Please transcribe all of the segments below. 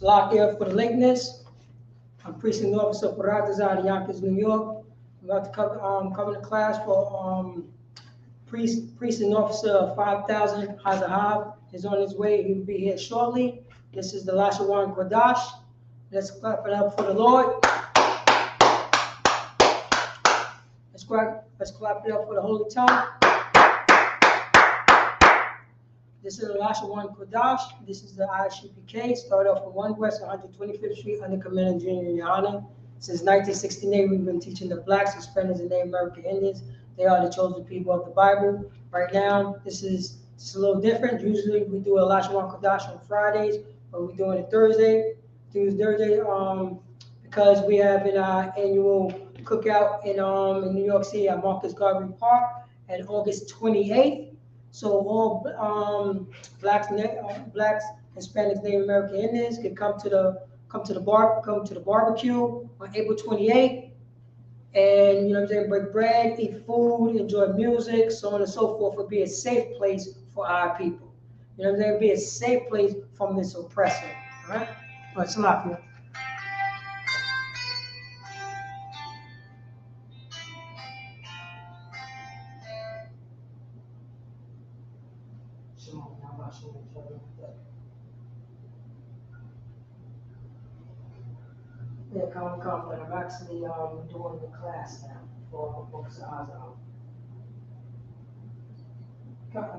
Slovakia for the lateness. I'm precinct officer for Radazar in Yonkers, New York. I'm about to cover the class for precinct officer 5000 Hazahab is on his way. He will be here shortly. This is the Lashawan Qadash. Let's clap it up for the Lord. Let's clap it up for the Holy Tongue. This is the Lashawan Qadash. This is the Isupk. Started off from 1 West 125th Street under Commander Junior Yana. Since 1969, we've been teaching the Blacks, Hispanics, and Native American Indians. They are the chosen people of the Bible. Right now, this is a little different. Usually, we do a Lashawan Qadash on Fridays, but we're doing it Thursday. Because we have an annual cookout in New York City at Marcus Garvey Park on August 28th. So all blacks, Hispanics, Native American Indians can come to the barbecue on April 28th, and you know what I'm saying, break bread, eat food, enjoy music, so on and so forth. It'll be a safe place for our people. You know what I'm saying? It'll be a safe place from this oppressor. All right? All right, Salakia. Yeah, come, but I'm actually doing the class now for books of Azam. Come.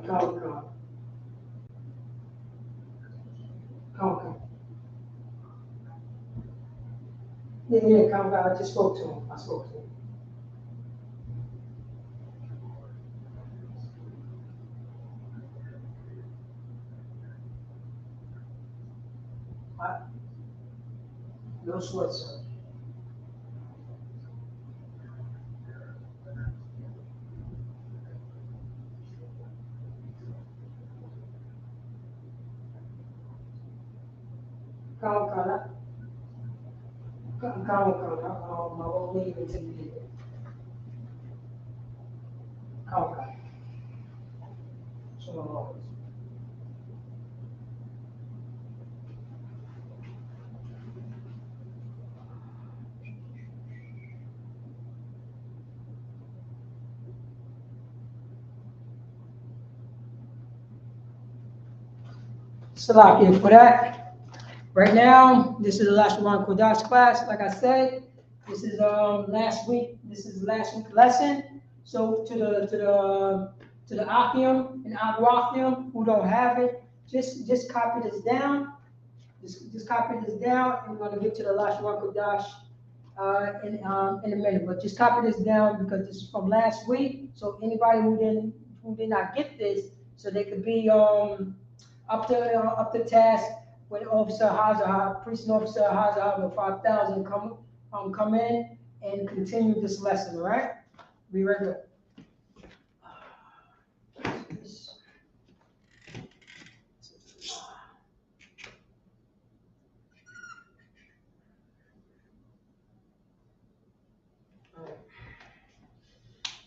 Yeah, come, I just spoke to him. No sweat, sir. Come. I won't leave until you get it. Come. So, Salakia for that. Right now, this is the Lashawan Qadash class. Like I said, this is last week. This is last week's lesson. So to the Achium and Abrachium who don't have it, just copy this down. Just copy this down. And we're gonna get to the Lashawan Qadash in a minute. But just copy this down because this is from last week. So anybody who did not get this, so they could be up to task when Officer Hazard, Priest Officer Hazard, 5000 come in and continue this lesson. All right, be ready.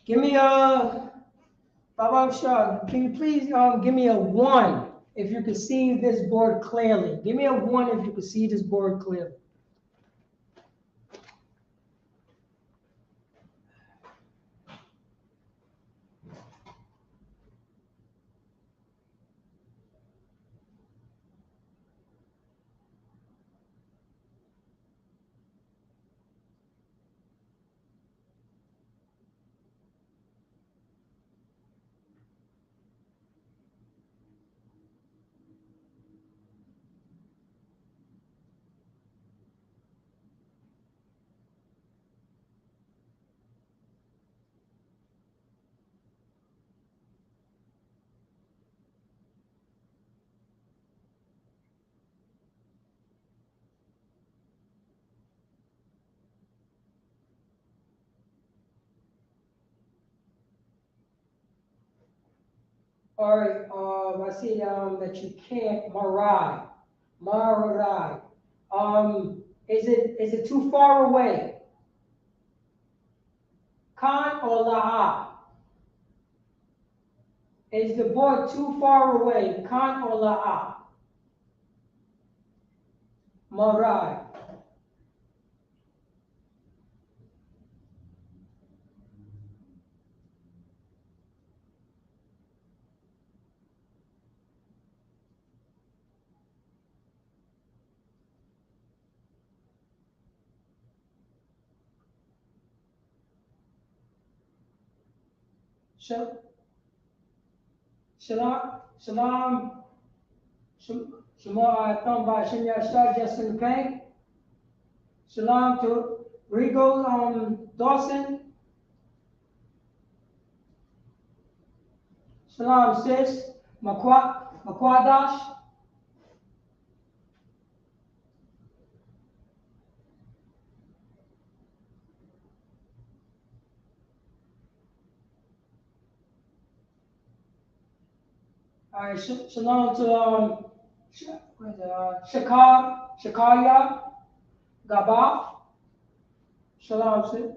Give me Baba Shah, can you please give me a 1 if you can see this board clearly? Give me a 1 if you can see this board clearly. All right, I see that you can't Marai. Is it too far away? Khan or Laha? Is the board too far away? Khan or Laha? Morai. Shalom, shalom, Shema Atom by Shem Yashar, just in the paint. Shalom to Regal Dawson. Shalom, sis. Makwadash. All right, shalom to Shakaya Gabaf. Shalom, sis.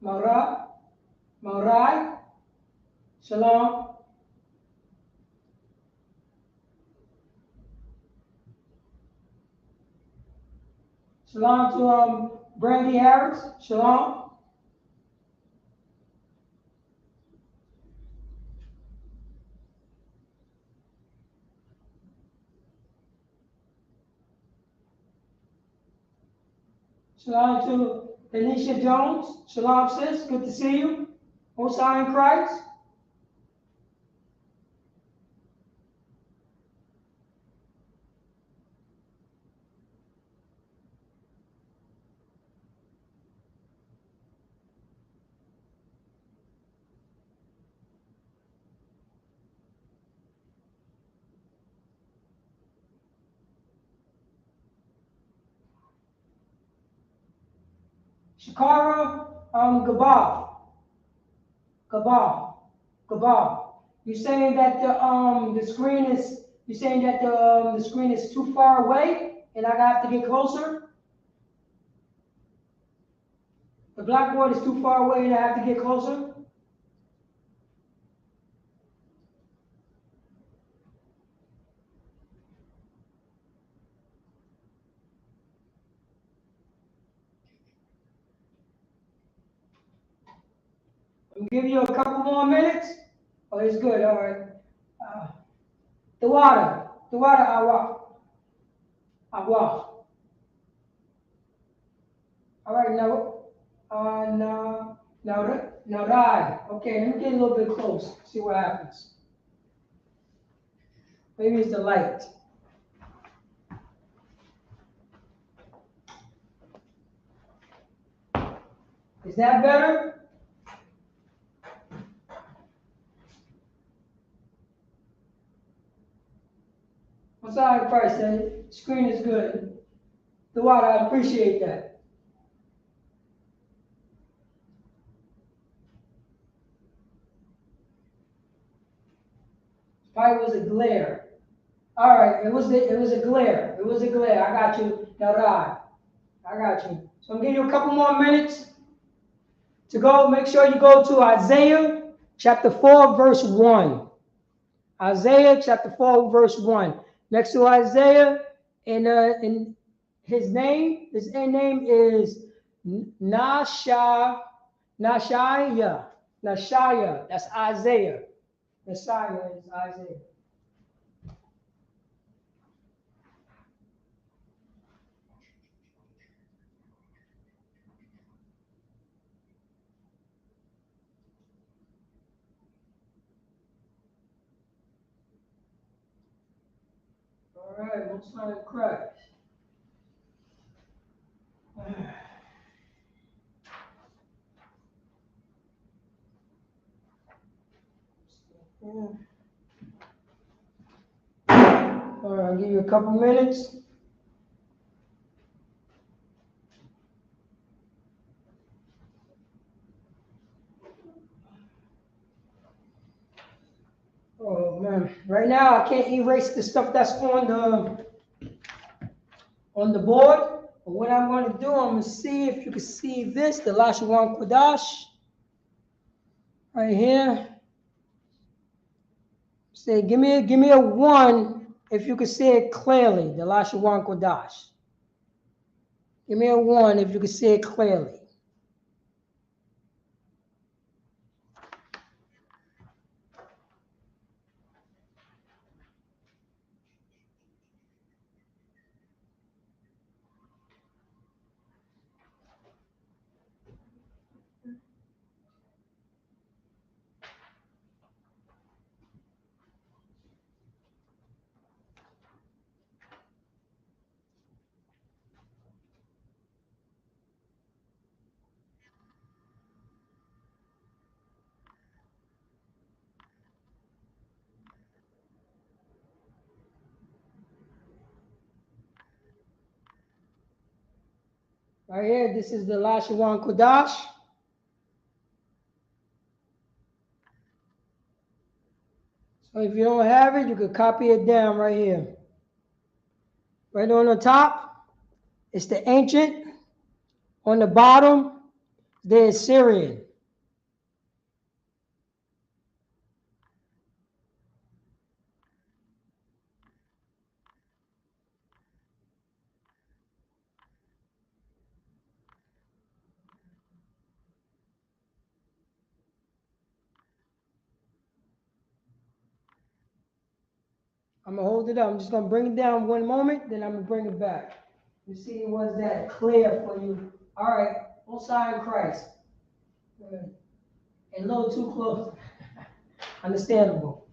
Maurai. Shalom. Shalom to Brandy Harris. Shalom. Shalom to Denisha Jones. Shalom, sis. Good to see you. Most High in Christ. Shakara Gabab. You're saying that the screen is the screen is too far away and I have to get closer? The blackboard is too far away and I have to get closer? I'll give you a couple more minutes. Oh, it's good. All right. The water, agua. All right, now, right. Okay, let me get a little bit close. See what happens. Maybe it's the light. Is that better? I'm sorry, Christ, the screen is good. The water, I appreciate that. Probably was a glare. All right, it was a glare. It was a glare. I got you. Now, I got you. So I'm giving you a couple more minutes to go. Make sure you go to Isaiah chapter 4, verse 1. Isaiah chapter 4, verse 1. Next to Isaiah, in his name is Nashaya. That's Isaiah. Messiah is Isaiah. All right, most high in Christ. All right, I'll give you a couple minutes. Oh man, right now I can't erase the stuff that's on the board. But what I'm going to do, I'm going to see if you can see this, the Lashawan Qadash. Right here. Say, give me a 1 if you can say it clearly, the Lashawan Qadash. Give me a 1 if you can say it clearly. Right here, this is the Lashawan Qadash. So if you don't have it, you can copy it down right here. Right on the top, it's the ancient. On the bottom, there's Syrian. I'm gonna hold it up. I'm just gonna bring it down 1 moment, then I'm gonna bring it back. You see, was that clear for you? All right, full sign Christ. Good. And a little too close. Understandable.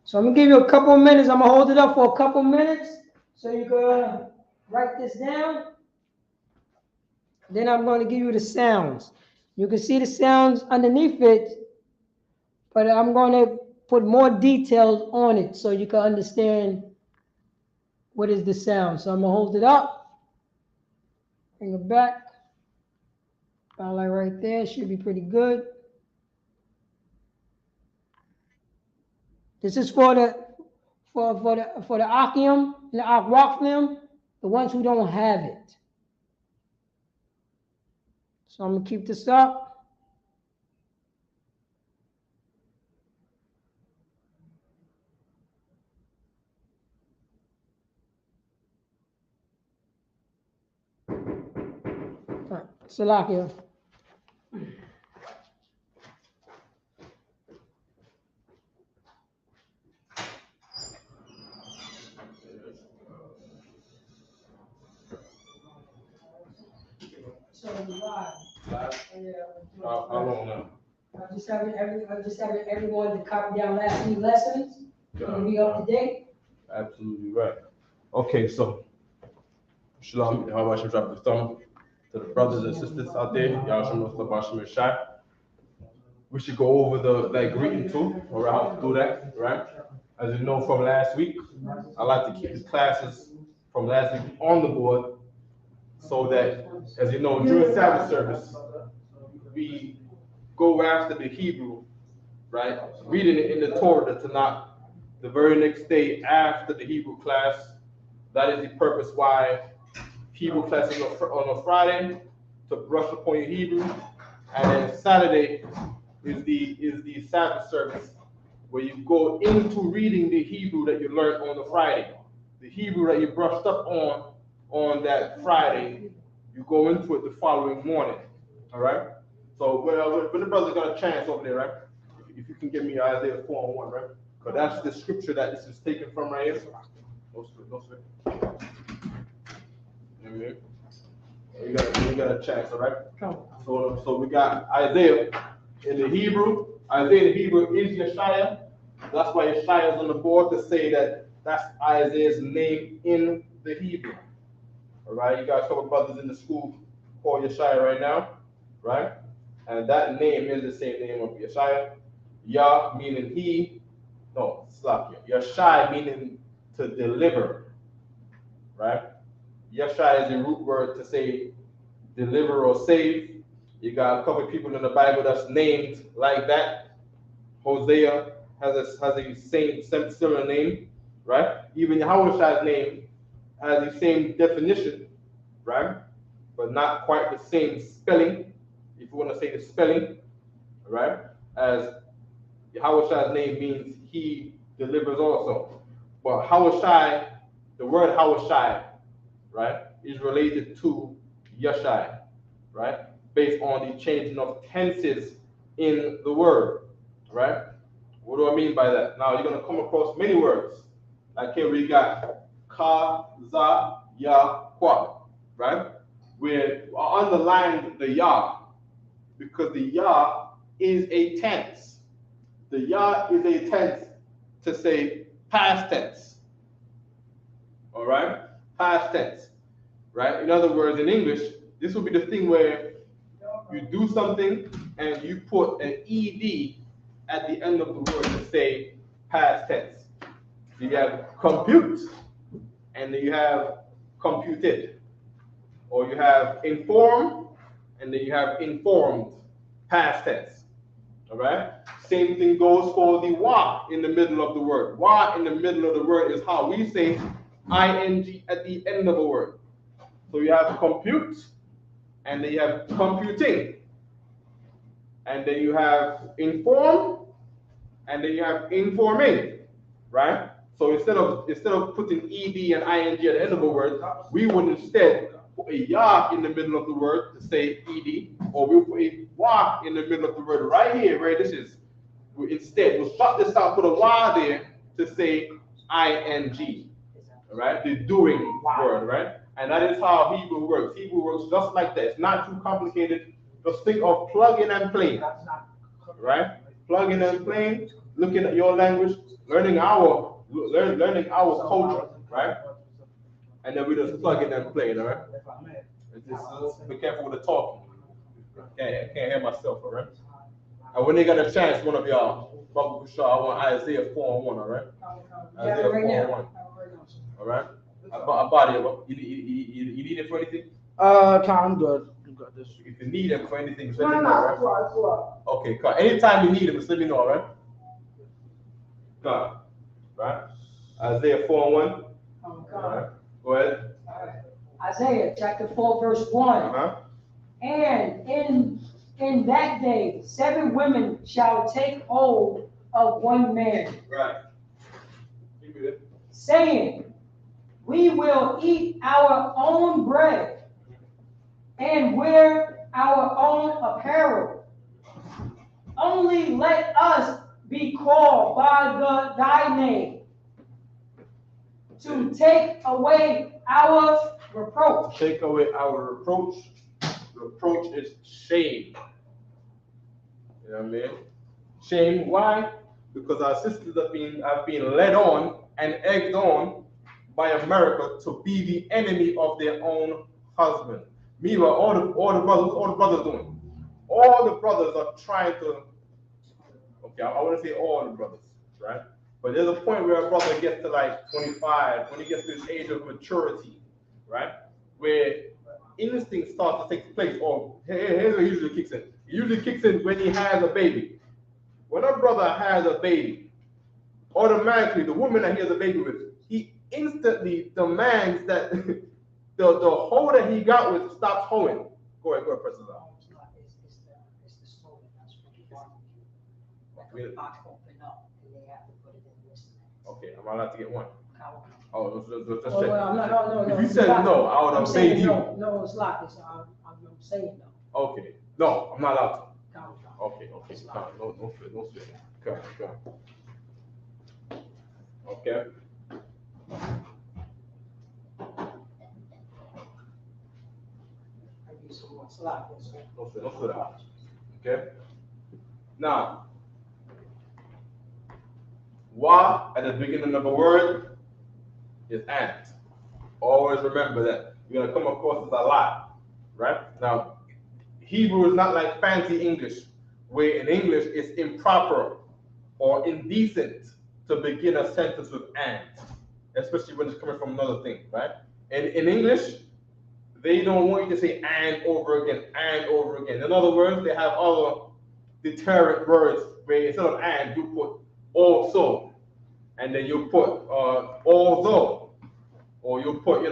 So I'm gonna give you a couple of minutes. I'm gonna hold it up for a couple of minutes so you can write this down. Then I'm going to give you the sounds. You can see the sounds underneath it, but I'm going to put more details on it so you can understand what is the sound. So I'm going to hold it up, bring it back, about like right there, should be pretty good. This is for the Akim and the Akwakflim, the ones who don't have it. So I'm gonna keep this up. Salakia. So live. Yeah. How long now? I'm just having everyone to copy down last few lessons and be up to date. Absolutely right. Okay, so Shalom, how about you drop the thumb to the brothers and sisters out there? Y'all Shalom Shai. We should go over that greeting too, or how to do that, right? As you know from last week, I like to keep the classes from last week on the board so that, as you know, during Sabbath service, we go after the Hebrew, right? Reading it in the Torah, the Tanakh, the very next day after the Hebrew class. That is the purpose why Hebrew class is on a Friday, to brush up on your Hebrew, and then Saturday is the Sabbath service, where you go into reading the Hebrew that you learned on the Friday, the Hebrew that you brushed up on that Friday. You go into it the following morning. All right. So when the brother got a chance over there, right? If you can give me Isaiah 4:1, right? Because that's the scripture that this is taken from right here. No sweat. Amen. You got a chance, all right? So we got Isaiah in the Hebrew. Isaiah in the Hebrew is Yeshaya. That's why Yeshaya is on the board to say that that's Isaiah's name in the Hebrew. All right, you got a couple brothers in the school called Yeshaya right now, right? And that name is the same name of Yeshaya. Yah meaning he, no, Slakia. Yeshai meaning to deliver, right? Yeshai is the root word to say deliver or save. You got a couple of people in the Bible that's named like that. Hosea has a same similar name, right? Even Yahushai's name has the same definition, right? But not quite the same spelling, if you want to say the spelling, right? As Yahushai's name means he delivers also. But Yahushai, the word Yahushai, right, is related to Yashai, right? Based on the changing of tenses in the word, right? What do I mean by that? Now you're gonna come across many words. Like here we got ka, za, ya, kwa, right? Where I underlined the ya because the ya is a tense. The ya is a tense to say past tense. All right? Past tense. Right? In other words, in English, this will be the thing where you do something and you put an ed at the end of the word to say past tense. You have compute, and then you have computed. Or you have inform, and then you have informed, past tense. All right? Same thing goes for the wa in the middle of the word. Wa in the middle of the word is how we say ing at the end of a word. So you have compute, and then you have computing. And then you have inform, and then you have informing, right? So instead of putting ed and ing at the end of a word, we would instead put a ya in the middle of the word to say ed, or we'll put a wa in the middle of the word right here, where this is. We'll shut this out, put a wa there to say ing, all right? The doing word, right? And that is how Hebrew works. Hebrew works just like that. It's not too complicated. Just think of plugging and playing, right? Plugging and playing, looking at your language, learning our culture, right? And then we just plug in and play, all right? Just be careful with the talking. Can't hear myself, all right? And when they got a chance, one of y'all, Baba Bashar, I want Isaiah 4:1, all right? Isaiah 4:1. All right? I bought it. You need it for anything? I'm good. You got this. If you need it for anything, just let me know, right? Okay, cool. Anytime you need it, just let me know, all right? Come. Right? Isaiah 4:1. All right. Go ahead. Isaiah chapter 4, verse 1. And in that day, 7 women shall take hold of one man. Right. Keep it. Saying, we will eat our own bread and wear our own apparel. Only let us be called by thy name to take away our reproach. Take away our reproach. Reproach is shame. You know what I mean? Shame. Why? Because our sisters have been led on and egged on by America to be the enemy of their own husband. Meanwhile, all the brothers doing? All the brothers are trying to. Okay, I want to say all the brothers, right? But there's a point where a brother gets to like 25, when he gets to this age of maturity, right? Where instinct starts to take place. Or here's what usually kicks in. It usually kicks in when he has a baby. When a brother has a baby, automatically the woman that he has a baby with, he instantly demands that the hoe that he got with stops hoeing. Go ahead, press it out. It's the slogan, that's what you want. Like a box open up, and they have to put it in this. Okay, am I allowed to get one? No. Oh, just Oh, check. well, no. If you said no, I would have made you. No, it's locked. I'm saying no. Okay, no, I'm not allowed to. Count. Okay, no sweat. Come. Okay. It's locked. No sweat. Okay. Now, wa at the beginning of a word is and. Always remember that. You're gonna come across this a lot, right? Now, Hebrew is not like fancy English, where in English it's improper or indecent to begin a sentence with and, especially when it's coming from another thing, right? And in English, they don't want you to say and over again. In other words, they have other deterrent words where instead of and, you put also, and then you put although, or you put,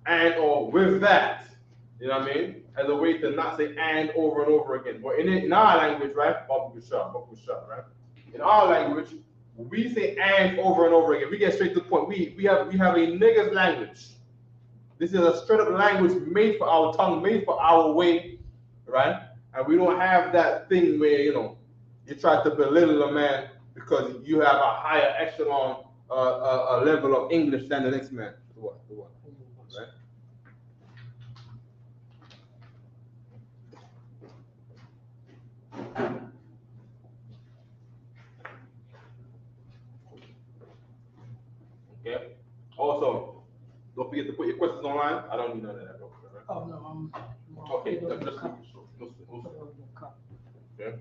and or with that, you know what I mean? as a way to not say and over and over again. But in our language, right? Right? In our language, we say and over and over again. We get straight to the point. We have a nigger's language. This is a straight up language made for our tongue, made for our way, right? And we don't have that thing where, you know, you try to belittle a man because you have a higher echelon, a level of English than the next man. The what? Right? Okay. Also, don't forget to put your questions online. I don't need none of that, bro. Oh, no, Okay, just okay.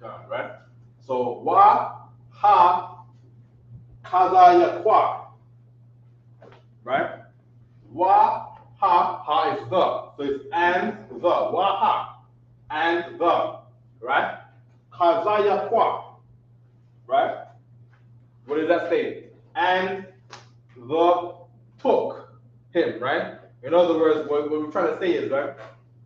Right? So, wa, ha, kaza, ya, kwa. Right? Wa, ha is the. So it's and the. Wa, ha, and the. Right? Kaza, ya, kwa. Right? What does that say? And the took him, right? In other words, what we're trying to say is, right,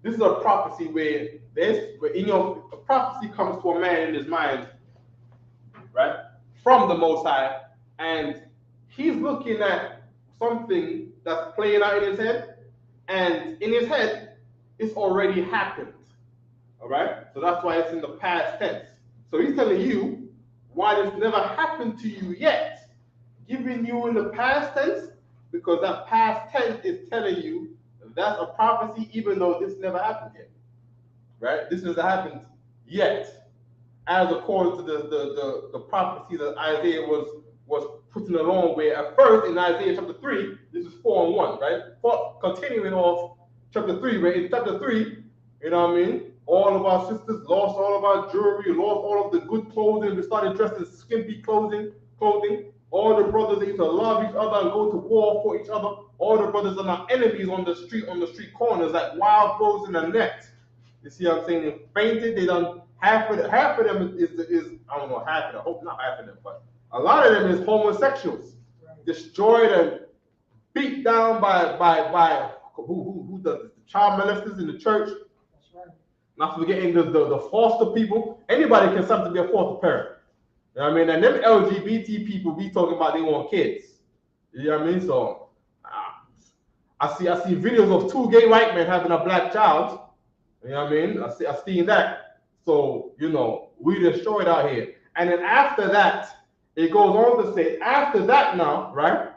this is a prophecy where a prophecy comes to a man in his mind, right, from the Most High, and he's looking at something that's playing out in his head, and in his head, it's already happened, all right? So that's why it's in the past tense. So he's telling you why this never happened to you yet, giving you in the past tense, because that past tense is telling you that's a prophecy, even though this never happened yet, right? This hasn't happened yet, as according to the prophecy that Isaiah was putting along with. At first, in Isaiah chapter 3, this is 4 and 1, right? Continuing off chapter 3, where in chapter 3, you know what I mean? All of our sisters lost all of our jewelry, lost all of the good clothing. We started dressed in skimpy clothing. All the brothers used to love each other and go to war for each other. All the brothers are now enemies on the street corners, like wild crows in the net. You see what I'm saying? They fainted. They done half of them is I don't know, half of them. I hope not half of them, but a lot of them is homosexuals, destroyed and beat down by who does this? The child molesters in the church. That's right. Not forgetting the foster people. Anybody can something be a foster parent. You know what I mean? And them LGBT people be talking about they want kids. You know what I mean? So I see videos of 2 gay white men having a black child. You know what I mean? I seen that. So, you know, we destroyed out here. And then after that, it goes on to say, after that now, right?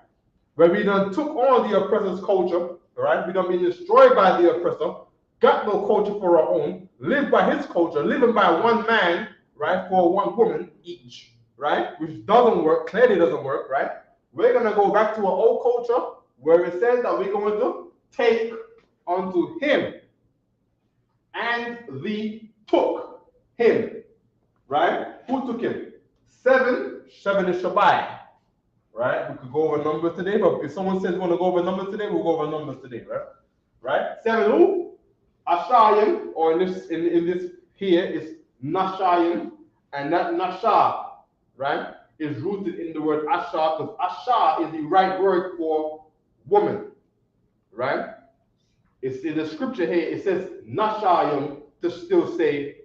Where we done took on the oppressor's culture, right? We done been destroyed by the oppressor, got no culture for our own, live by his culture, living by one man, right, for one woman each, right? Which doesn't work, clearly doesn't work, right? We're going to go back to our old culture where it says that we're going to take unto him and the took him, right? Who took him? 7 is Shabbai, right? We could go over numbers today, but if someone says we want to go over numbers today, we'll go over numbers today, right? Right? 7 who? Ashayim, or in this here is Nashayim, and that Nasha, right, is rooted in the word Asha, because Asha is the right word for woman, right? It's in the scripture here, it says Nashayim to still say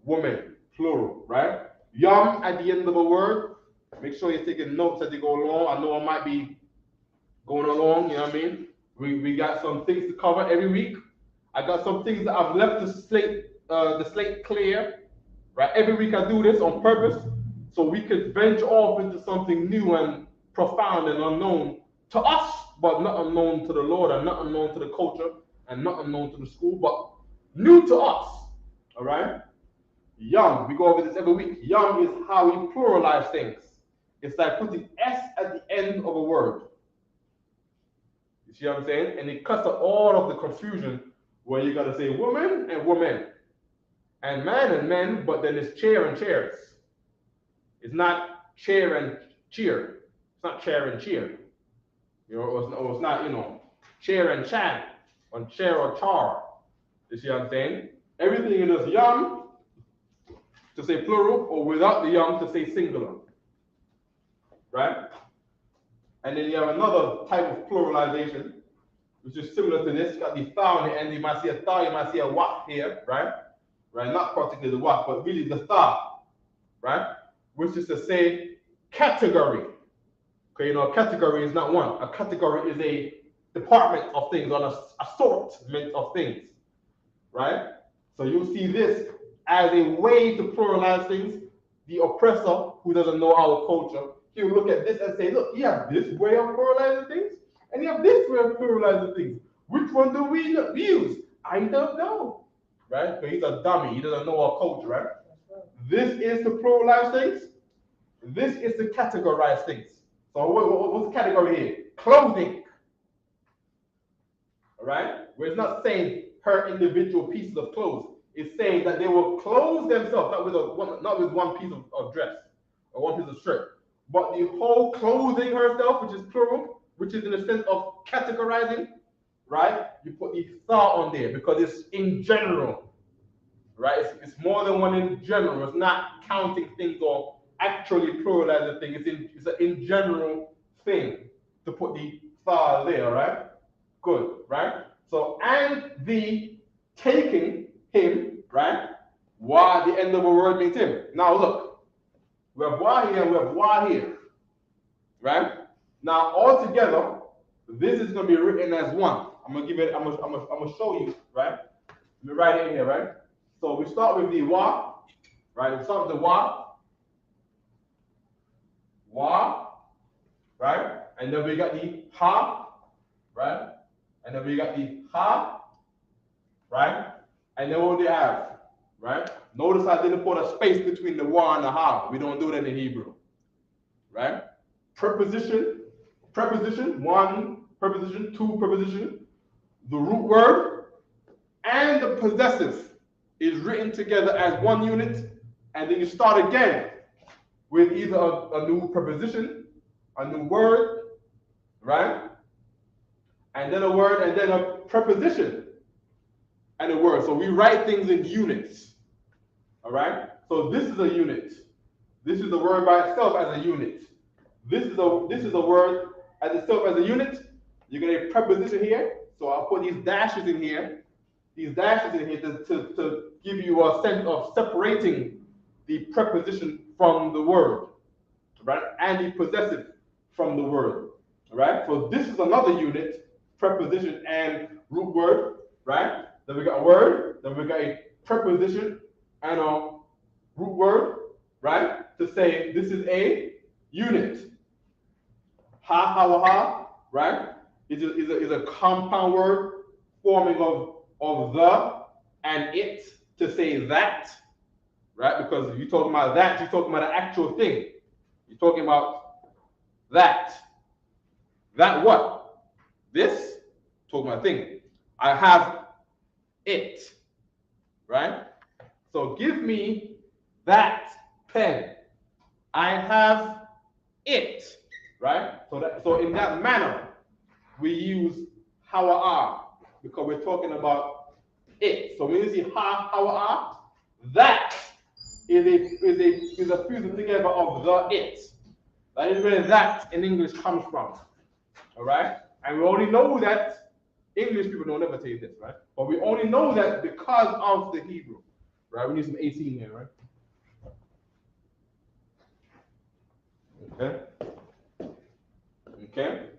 woman, plural, right? Yom at the end of a word. Make sure you're taking notes as you go along. I know I might be going along, you know what I mean? We got some things to cover every week. I got some things that I've left the slate clear, right? Every week I do this on purpose so we could venture off into something new and profound and unknown to us, but not unknown to the Lord and not unknown to the culture and not unknown to the school, but new to us, all right? Yom, we go over this every week. Yom is how we pluralize things. It's like putting S at the end of a word. You see what I'm saying? And it cuts out all of the confusion where you got to say woman and woman, and man and men, but then it's chair and chairs. It's not chair and cheer. It's not chair and cheer. You know, or it's not, you know, chair and chan, or chair or char. You see what I'm saying? Everything in this yom to say plural, or without the yom to say singular. Right? And then you have another type of pluralization, which is similar to this. You got the tha on it, and you might see a tha, you might see a wa here, right? Right, not particularly the wa, but really the tha, right? Which is to say category. Okay, you know, a category is not one. A category is a department of things, or an assortment of things, right? So you see this as a way to pluralize things. The oppressor, who doesn't know our culture, he'll look at this and say, look, you have this way of pluralizing things, and you have this way of pluralizing things. Which one do we use? I don't know, right? But he's a dummy. He doesn't know our culture, right? This is to pluralize things. This is to categorize things. So what's the category here? Clothing. All right? Where it's not saying her individual pieces of clothes. It's saying that they will clothe themselves, not with one piece of dress or one piece of shirt, but the whole clothing herself, which is plural, which is in the sense of categorizing, right? You put the tha on there because it's in general, right? It's more than one in general. It's not counting things or actually pluralizing things. It's an in general thing to put the tha there, right? Good, right? So, and the taking him, right? Wa, the end of a word means him. Now look, we have wa here and we have wa here, right? Now all together, this is going to be written as one. I'm gonna show you, right? Let me write it in here, right? So we start with the wa, right? We start with the wa, right? And then we got the ha, right? And then we got the ha, right? And then what do we have, right? Notice I didn't put a space between the wa and the ha. We don't do that in Hebrew, right? Preposition, one preposition, two preposition, the root word, and the possessive is written together as one unit, and then you start again with either a new preposition, a new word, right? And then a word, and then a preposition, and a word. So we write things in units, all right? So this is a unit. This is the word by itself as a unit. This is a word as itself as a unit. You get a preposition here. So I'll put these dashes in here. These dashes in here to give you a sense of separating the preposition from the word, right? And the possessive from the word, right? So this is another unit, preposition and root word, right? Then we got a word, then we got a preposition and a root word, right? To say this is a unit. Ha, right? Is a compound word forming of the and it to say that, right? Because you're talking about that, you're talking about an actual thing. You're talking about that. That what? This? Talking about thing. I have it, right? So give me that pen. I have it, right? So in that manner, we use hawa because we're talking about it. So when you see hawa, that is a fusing together of the it. That is where that in English comes from. All right? And we only know that English people don't ever say this, right? But we only know that because of the Hebrew. Right? We need some 18 here, right? Okay. Okay.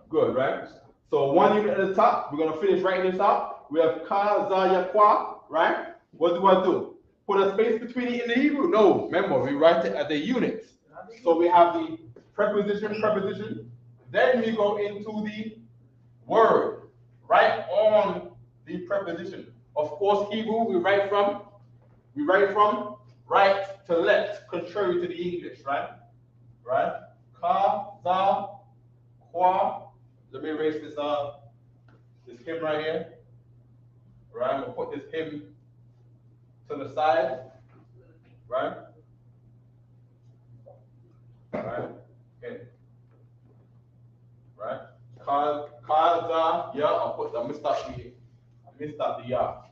Good, right? So one unit at the top. We're gonna finish writing this out. We have ka, za, ya, kwa, right? What do I do? Put a space between it in the Hebrew? No. Remember, we write it as a unit. So we have the preposition. Then we go into the word, right on the preposition. Of course, Hebrew we write from right to left, contrary to the English, right? Right? Ka, za, kwa. Let me erase this hymn right here. Right? I'm gonna put this hymn to the side. Right? Right? Okay. Right? Ka, za, ya. I missed out the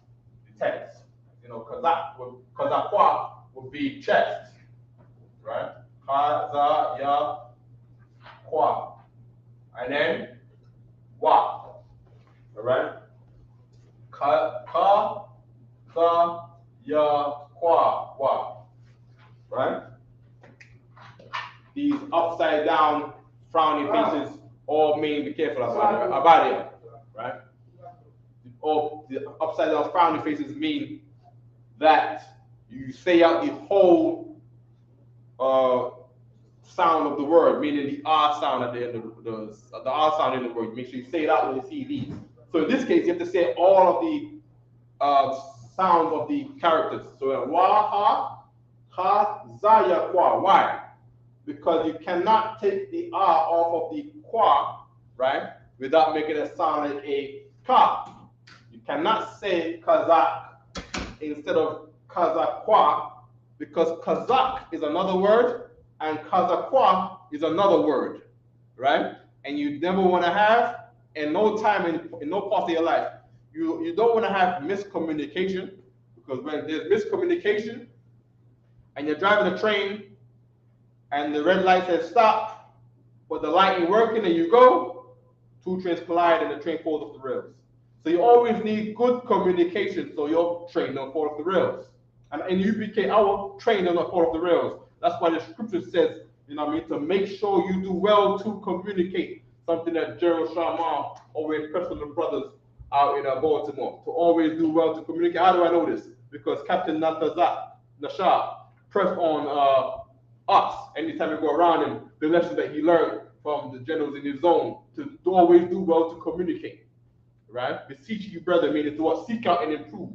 text. You know, kazakwa would be chest. Right? Ka, za, ya, kwa. And then wa. these upside down frowning faces all mean, be careful about it, right? Or the upside down frowning faces mean that you say out the whole sound of the word, meaning the R sound at the end of the R sound in the word. Make sure you say it out when you see these. So in this case, you have to say all of the sounds of the characters. So wa, ha, ha, za, ya, kwa. Why? Because you cannot take the R off of the kwa, right, without making it sound like a ka. You cannot say Kazakh instead of Kazakwa, because Kazakh is another word and Kazakwa is another word, right? And you never want to have, in no time, in no part of your life, you don't want to have miscommunication, because when there's miscommunication and you're driving a train and the red light says stop, but the light ain't working and you go, two trains collide and the train falls off the rails. So you always need good communication so your train don't fall off the rails. And in UPK, our train does not fall off the rails. That's why the scripture says, you know what I mean, to make sure you do well to communicate. Something that Gerald Sharma always pressed on the brothers out in Baltimore, to always do well to communicate. How do I know this? Because Captain Nashar pressed on us anytime we go around him, the lesson that he learned from the generals in his zone, to always do well to communicate. Right? Beseech you, brother, meaning to what? Seek out and improve.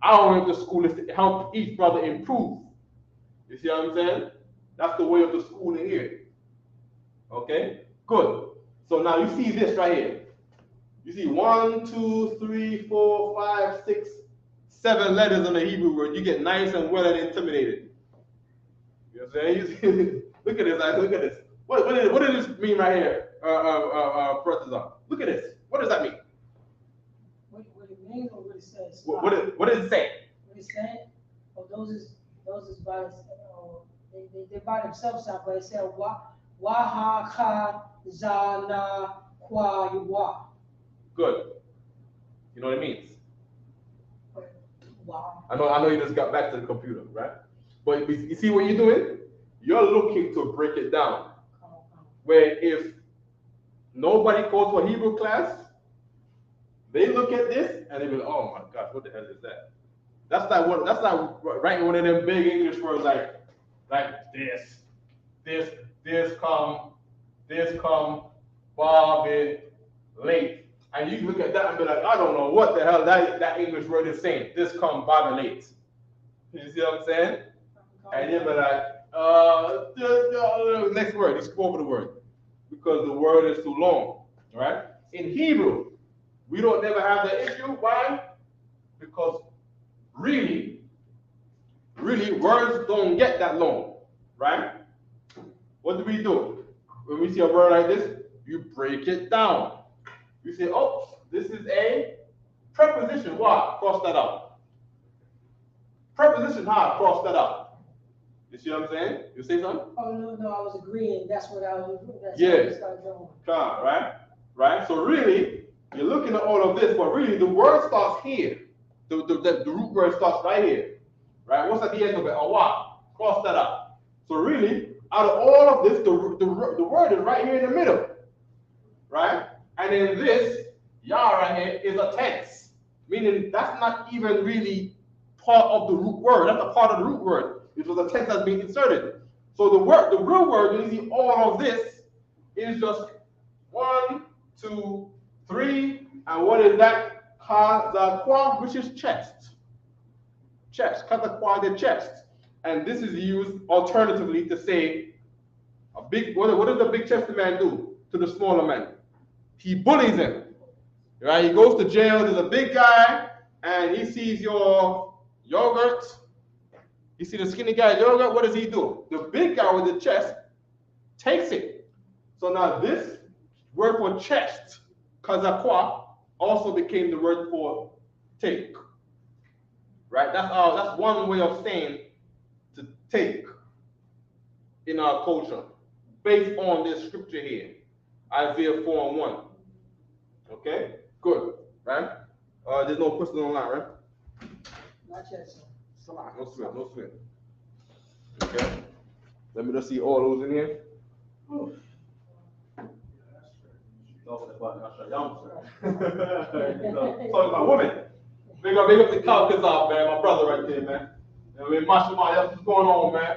Our way of the school is to help each brother improve. You see what I'm saying? That's the way of the school in here. Okay? Good. So now you see this right here. You see 1, 2, 3, 4, 5, 6, 7 letters in the Hebrew word. You get nice and well and intimidated. You know what I'm saying? You see, look at this. Look at this. What does this mean right here, brothers? Look at this. What does that mean? What it means or what it says? What does it say? What it's saying? Oh, those is by they by themselves out, but it said wa ha ka za na kwa wa. Good. You know what it means? Wow. I know you just got back to the computer, right? But you see what you're doing? You're looking to break it down. Where if nobody goes to a Hebrew class, they look at this and they be like, oh my gosh, what the hell is that? That's like writing one of them big English words like this come, Bobby, late. And you look at that and be like, I don't know what the hell that English word is saying. This come, Bobby, late. You see what I'm saying? And you'll be like, next word, just go over the word. Because the word is too long, right? In Hebrew, we don't never have that issue. Why? Because really, words don't get that long, right? What do we do? When we see a word like this, you break it down. You say, oh, this is a preposition. Why? Cross that out. Preposition, how? Cross that out. You see what I'm saying? You say something? Oh no, I was agreeing. That's what I was. Yes. Right. So really, you're looking at all of this, but really the word starts here. The root word starts right here. Right? What's at the end of it? A what? Cross that out. So really, out of all of this, the word is right here in the middle. Right? And then this, Yah right here, is a tense. Meaning that's not even really part of the root word. That's a part of the root word. It was a tense that's being inserted. So the real word, when you see all of this, is just 1, 2, 3, and what is that? Kazakwa, which is chest. Chest. Kazakwa, the chest. And this is used alternatively to say a big. What does the big chested man do to the smaller man? He bullies him. Right? He goes to jail. There's a big guy, and he sees your yogurt. You see the skinny guy yogurt. What does he do? The big guy with the chest takes it. So now this word for chest, kazakwa, also became the word for take. Right? That's one way of saying to take in our culture, based on this scripture here, Isaiah 4:1. Okay, good, right? There's no question online, right? Not yet, sir. No sweat. Okay. Let me just see all those in here. Talking about Lashawan. Talking about women. Big up the Qadash, man, my brother right there, man. You know what I mean? Mashallah, that's what's going on, man.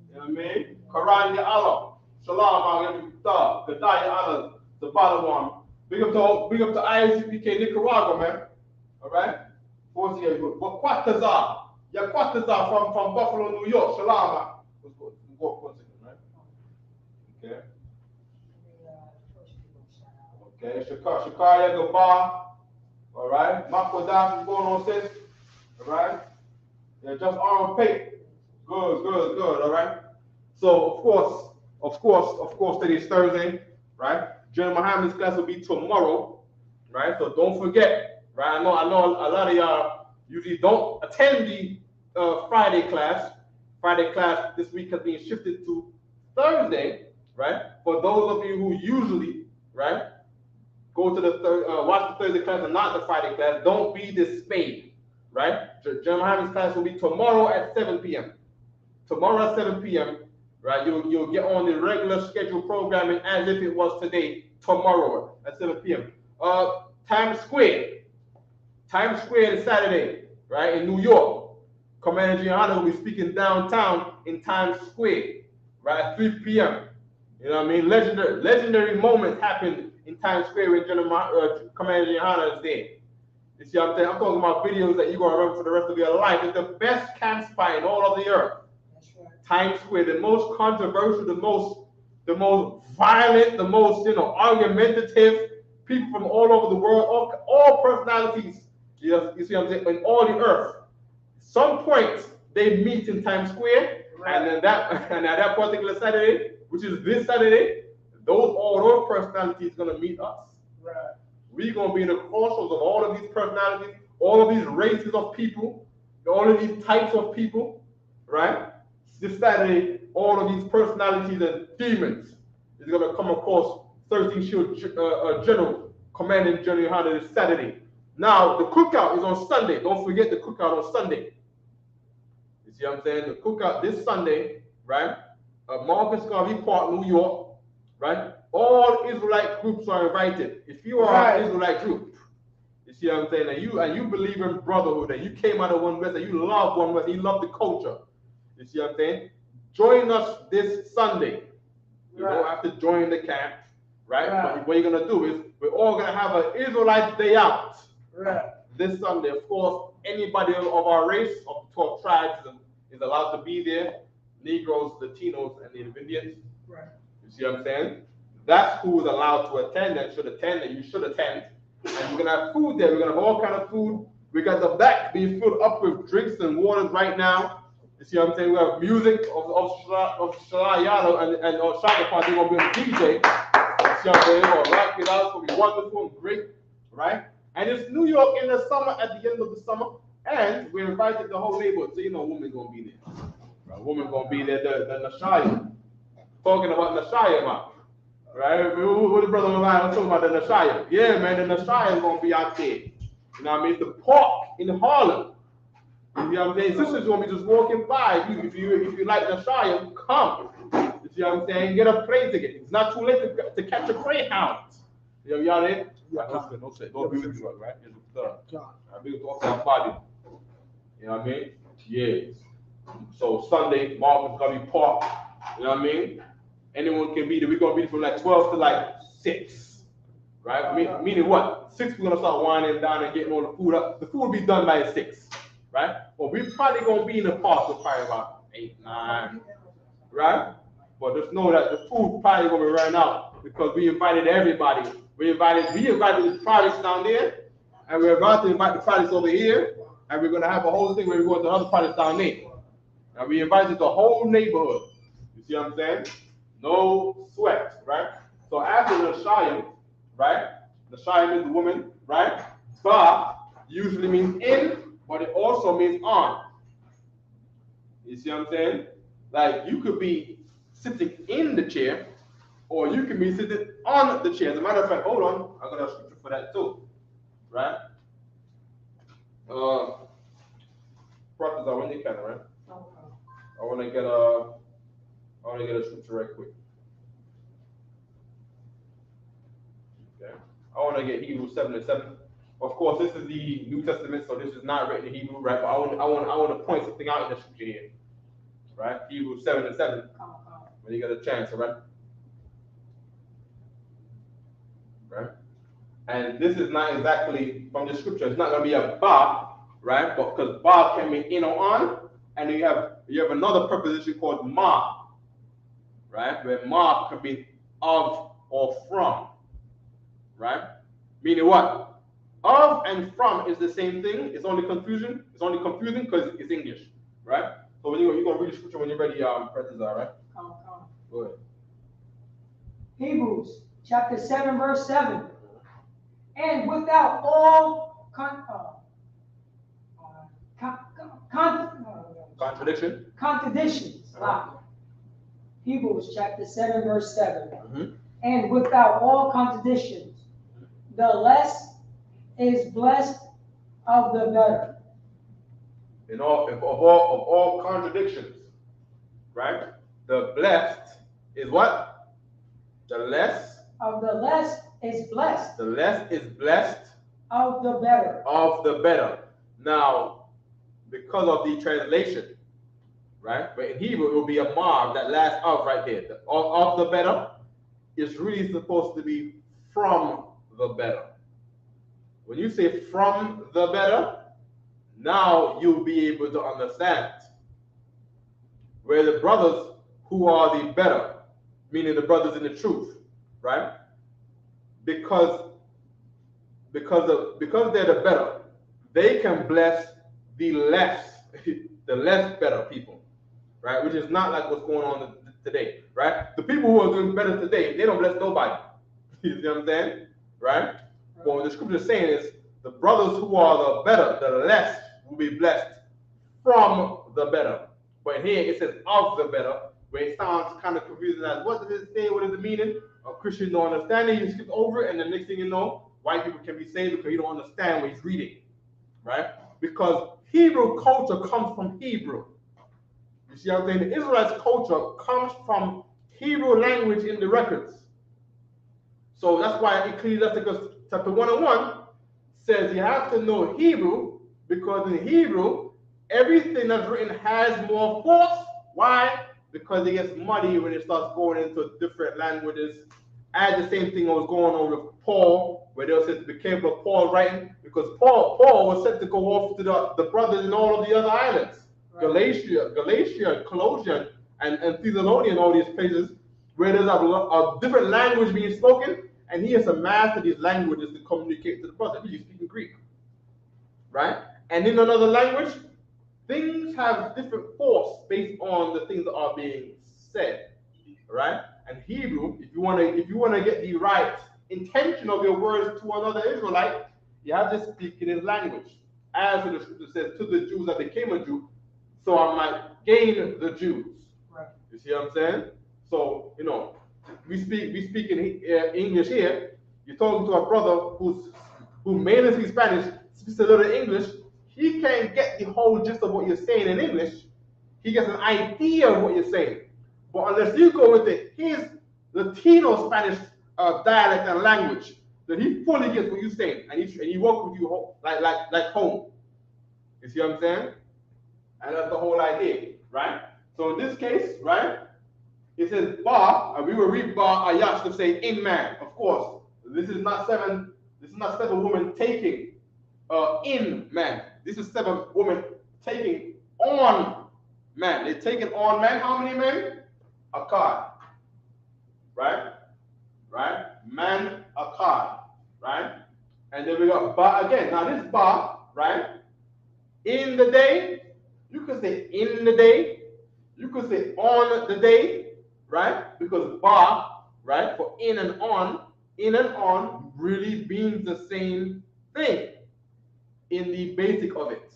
You know what I mean? Quran ya Allah. Shalom, Gadai ya Allah, the bottom one. Big up to Isupk Nicaragua, man. All right? 48. But Qadash. Ya Qadash from Buffalo, New York. Shalom. Let's go for a second, right? Okay. Okay, Shakaya Gabar. All right, Qadash is going on, sis. All right. Yeah, just on paper. Good. All right. So of course, today's Thursday, right? General Muhammad's class will be tomorrow, right? So don't forget, right? I know a lot of y'all usually don't attend the Friday class. Friday class this week has been shifted to Thursday, right? For those of you who usually, right, go to the watch the Thursday class and not the Friday class, don't be dismayed, right? General Muhammad's class will be tomorrow at 7 p.m. Tomorrow at 7 p.m., right? You'll get on the regular scheduled programming as if it was today, tomorrow at 7 p.m. Times Square is Saturday, right, in New York. Commander Gianna will be speaking downtown in Times Square, right, at 3 p.m. You know what I mean? Legendary moments happened in Times Square when Commander Gianna is there. You see what I'm saying? I'm talking about videos that you're going to remember for the rest of your life. It's the best camp spot in all of the earth. That's right. Times Square, the most controversial, the most violent, the most, argumentative people from all over the world, all personalities, you see what I'm saying, in all the earth. Some point they meet in Times Square, right. and at that particular Saturday, which is this Saturday, all those personalities are gonna meet us. Right. We're gonna be in the crossroads of all of these personalities, all of these races of people, all of these types of people, right? This Saturday, all of these personalities and demons is gonna come across 13 Shield General, Commanding General Hunter this Saturday. Now, the cookout is on Sunday. Don't forget the cookout on Sunday. You see what I'm saying? The cookout this Sunday, right? Marcus Garvey Park, New York, right? All Israelite groups are invited. If you are an Israelite group, you see what I'm saying? And you believe in brotherhood, and you came out of one West, and you love one West, you love the culture. You see what I'm saying? Join us this Sunday. You don't have to join the camp, right? But what you're gonna do is we're all gonna have an Israelite day out. Right. This Sunday, of course, anybody of our race of 12 tribes is allowed to be there. Negroes, Latinos, and Native Indians. Right. You see what I'm saying? That's who is allowed to attend and should attend, and you should attend. And we're gonna have food there. We're gonna have all kind of food. We got the back being filled up with drinks and waters right now. You see what I'm saying? We have music of Shalayano and Shaka Party. They're gonna be on the DJ. You see what I'm saying? We're gonna rock it out. It's gonna be wonderful and great, right? And it's New York in the summer, at the end of the summer, and we invited the whole neighborhood, so women gonna be there. Right? Women gonna be there. The Nashaya, talking about Nashaya, man. Right? What the brother of mine was talking about the Nashaya. Yeah, man, the Nashaya is gonna be out there. You know what I mean? The park in Harlem. You know what I'm saying? Sisters gonna be just walking by. If you like Nashaya, come. You see what I'm saying? Get a plane ticket. It's not too late to catch a Greyhound. You know y'all there? No say. Don't be with you, right? I be with our body. You know what I mean? Yeah. So Sunday, Marcus Garvey Park. You know what I mean? Anyone can be there. We're gonna be there from like 12 to like 6. Right? Meaning what? 6 we're gonna start winding down and getting all the food up. The food will be done by 6. Right? But we're probably gonna be in the park till probably about 8, 9. Right? But just know that the food probably gonna be running out because we invited everybody. We invited the projects down there, and we're about to invite the projects over here, and we're gonna have a whole thing where we go to the other projects down there. And we invited the whole neighborhood. You see what I'm saying? No sweat, right? So after the Shayim, right? The Shayim is the woman, right? Ba usually means in, but it also means on. You see what I'm saying? Like you could be sitting in the chair, or you can be sitting on the chair. As a matter of fact, hold on, I got a scripture for that too, right? Brothers, I want you can, right? I want to get a scripture right quick. Okay. I want to get Hebrews 7 and 7. Of course, this is the New Testament, so this is not written in Hebrew, right? But I want to point something out in the scripture here, right? Hebrews 7 and 7. When you get a chance, all right? Right? And this is not exactly from the scripture. It's not going to be a ba, right? But because ba can mean in or on, and you have another preposition called ma, right? Where ma can be of or from, right? Meaning what? Of and from is the same thing. It's only confusion. It's only confusing because it's English, right? So when you're gonna read the scripture when you're ready, Prentice, all right? Go ahead. Hebrews chapter 7, verse 7. And without all Contradictions. Hebrews chapter 7, verse 7. And without all contradictions, the less is blessed of the better. Of all contradictions, right? The blessed is what? The less. Of the less is blessed. The less is blessed. Of the better. Of the better. Now, because of the translation, right? But in Hebrew, it will be a mark, that last of right there. Of the better is really supposed to be from the better. When you say from the better, now you'll be able to understand where the brothers who are the better, meaning the brothers in the truth, right? Because they're the better, they can bless the less, the less better people, right? Which is not like what's going on today, right? The people who are doing better today, they don't bless nobody. You see what I'm saying, right? But what the scripture is saying is the brothers who are the better, the less, will be blessed from the better. But here it says of the better, where it sounds kind of confusing as what does it say, what is the meaning? Christians don't understand it, you skip over it, and the next thing you know, white people can be saved because you don't understand what he's reading, right? Because Hebrew culture comes from Hebrew. You see what I'm saying? The Israelites' culture comes from Hebrew language in the records. So that's why Ecclesiasticus chapter 1:1 says you have to know Hebrew, because in Hebrew, everything that's written has more force. Why? Because it gets muddy when it starts going into different languages. And the same thing was going on with Paul, where they said, be careful of Paul writing, because Paul was sent to go off to the brothers in all of the other islands. Right. Galatia, Colossian, and Thessalonica, and all these places, where there's a different language being spoken, and he has to master these languages to communicate to the brothers. He's speaking Greek, right? And in another language, things have different force based on the things that are being said, right? And Hebrew, if you want to get the right intention of your words to another Israelite, you have to speak in his language. As the scripture says, to the Jews that became a Jew, so I might gain the Jews. Right. You see what I'm saying? So, you know, we speak in English here. You're talking to a brother who mainly speaks Spanish, speaks a little English. He can't get the whole gist of what you're saying in English. He gets an idea of what you're saying. But unless you go with his Latino Spanish dialect and language, then he fully gets what you're saying, and he walks with you like home. You see what I'm saying? And that's the whole idea, right? So in this case, right, it says bar, and we will read bar ayash to say in man. Of course, this is not seven women taking in man. This is 7 women taking on man. They're taking on man. How many men? A card. Right? Right? Man, a card. Right? And then we got ba again. Now this ba, right? In the day, you could say in the day. You could say on the day, right? Because ba, right, for in and on really means the same thing in the basic of it.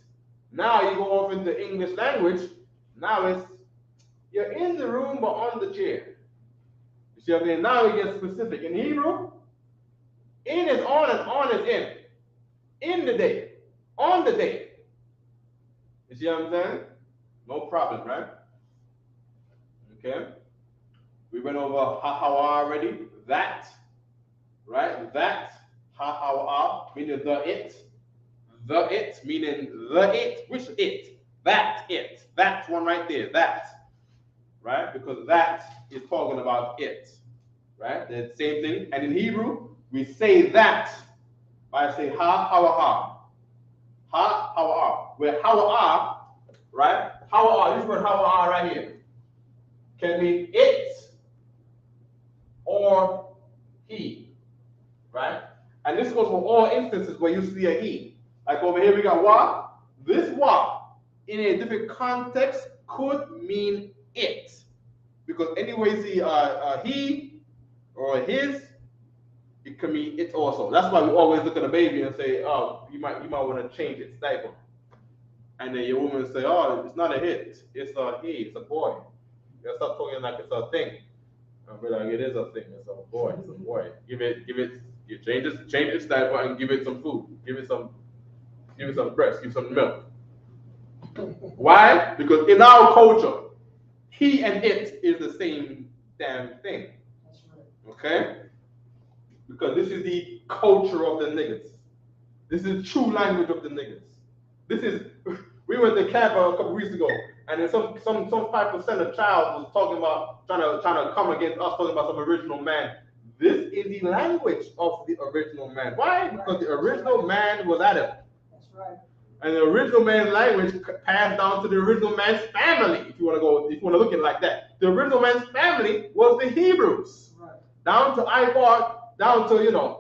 Now you go off into English language. Now it's you're in the room but on the chair. You see what I mean? Now it gets specific. In Hebrew, in is on and on is in. In the day. On the day. You see what I'm saying? No problem, right? Okay. We went over hahawa already. That. right? That, ha, how, ah, meaning the it. The it, meaning the it. Which it? That one right there, that. Right? Because that is talking about it. Right? The same thing. And in Hebrew, we say that by saying ha, how, ha. Ha, how, ah. Where how, ah, right? How, ah, this word how, ah, right here can mean it or he, right? And this goes for all instances where you see a he. Like over here we got wa. This wa in a different context could mean it. Because anyway you see he or his, it can mean it also. That's why we always look at a baby and say, oh, you might want to change its diaper. And then your woman say, oh, it's not a hit, it's a he, it's a boy. You stop talking like it's a thing. And we're like, it is a thing, it's a boy, it's a boy. You change its diaper and give it some food, give it some breast, give some milk. Why? Because in our culture, he and it is the same damn thing. That's right. Okay? Because this is the culture of the niggas. This is true language of the niggas. This is, we went to camp a couple weeks ago, and then some 5% of child was talking about trying to come against us, talking about some original man. This is the language of the original man. Why? Because the original man was Adam. That's right. And the original man's language passed down to the original man's family. If you want to look at it like that, the original man's family was the Hebrews. Right. Down to Isaac, down to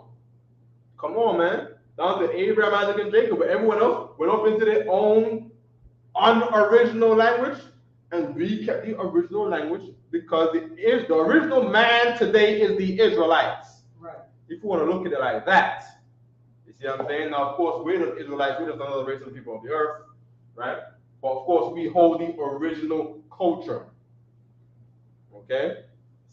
come on, man, down to Abraham, Isaac, and Jacob. But everyone else went off into their own unoriginal language, and we kept the original language because the original man today is the Israelites. Right. If you want to look at it like that. You see what I'm saying? Now, of course, we're the Israelites, we're just another race of people of the earth, right? But of course, we hold the original culture. Okay?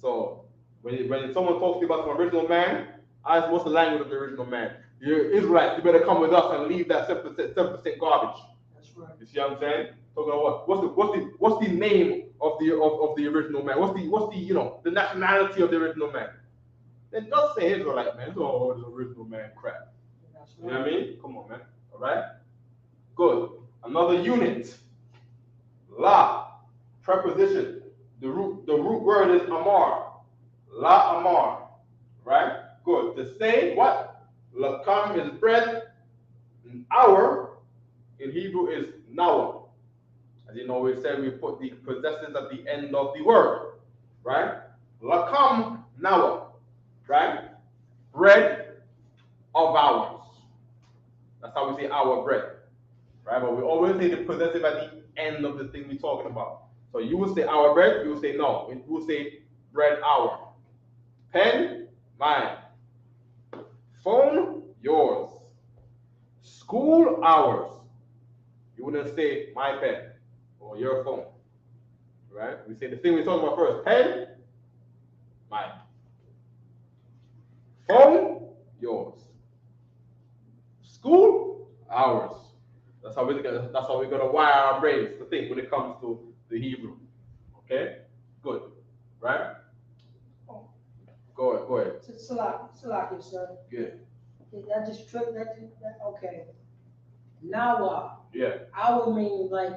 So, when someone talks to you about some original man, what's the language of the original man? You're Israelites, you better come with us and leave that 7% garbage. That's right. You see what I'm saying? Talking about what's the name of the original man? What's the the nationality of the original man? Then don't say Israelite, man. Oh, the original man crap. You know what I mean? Come on, man. All right? Good. Another unit. La. Preposition. The root word is amar. La amar. Right? Good. To say what? Lakam is bread. Hour in Hebrew is nawa. As you know, we said we put the possessives at the end of the word. Right? Lakam nawa. Right? Bread of ours. That's how we say our bread, right? But we always say the possessive at the end of the thing we're talking about. So you will say our bread, you will say no. You will say bread our. Pen, mine. Phone, yours. School, ours. You wouldn't say my pen or your phone, right? We say the thing we're talking about first. Pen, mine. Phone, yours. School, ours. That's how we're gonna wire our brains to think when it comes to the Hebrew. Okay? Good. Right? Go ahead. Salaki, sir. Good. That just tripped. Okay. Nawa. Yeah. Our mean like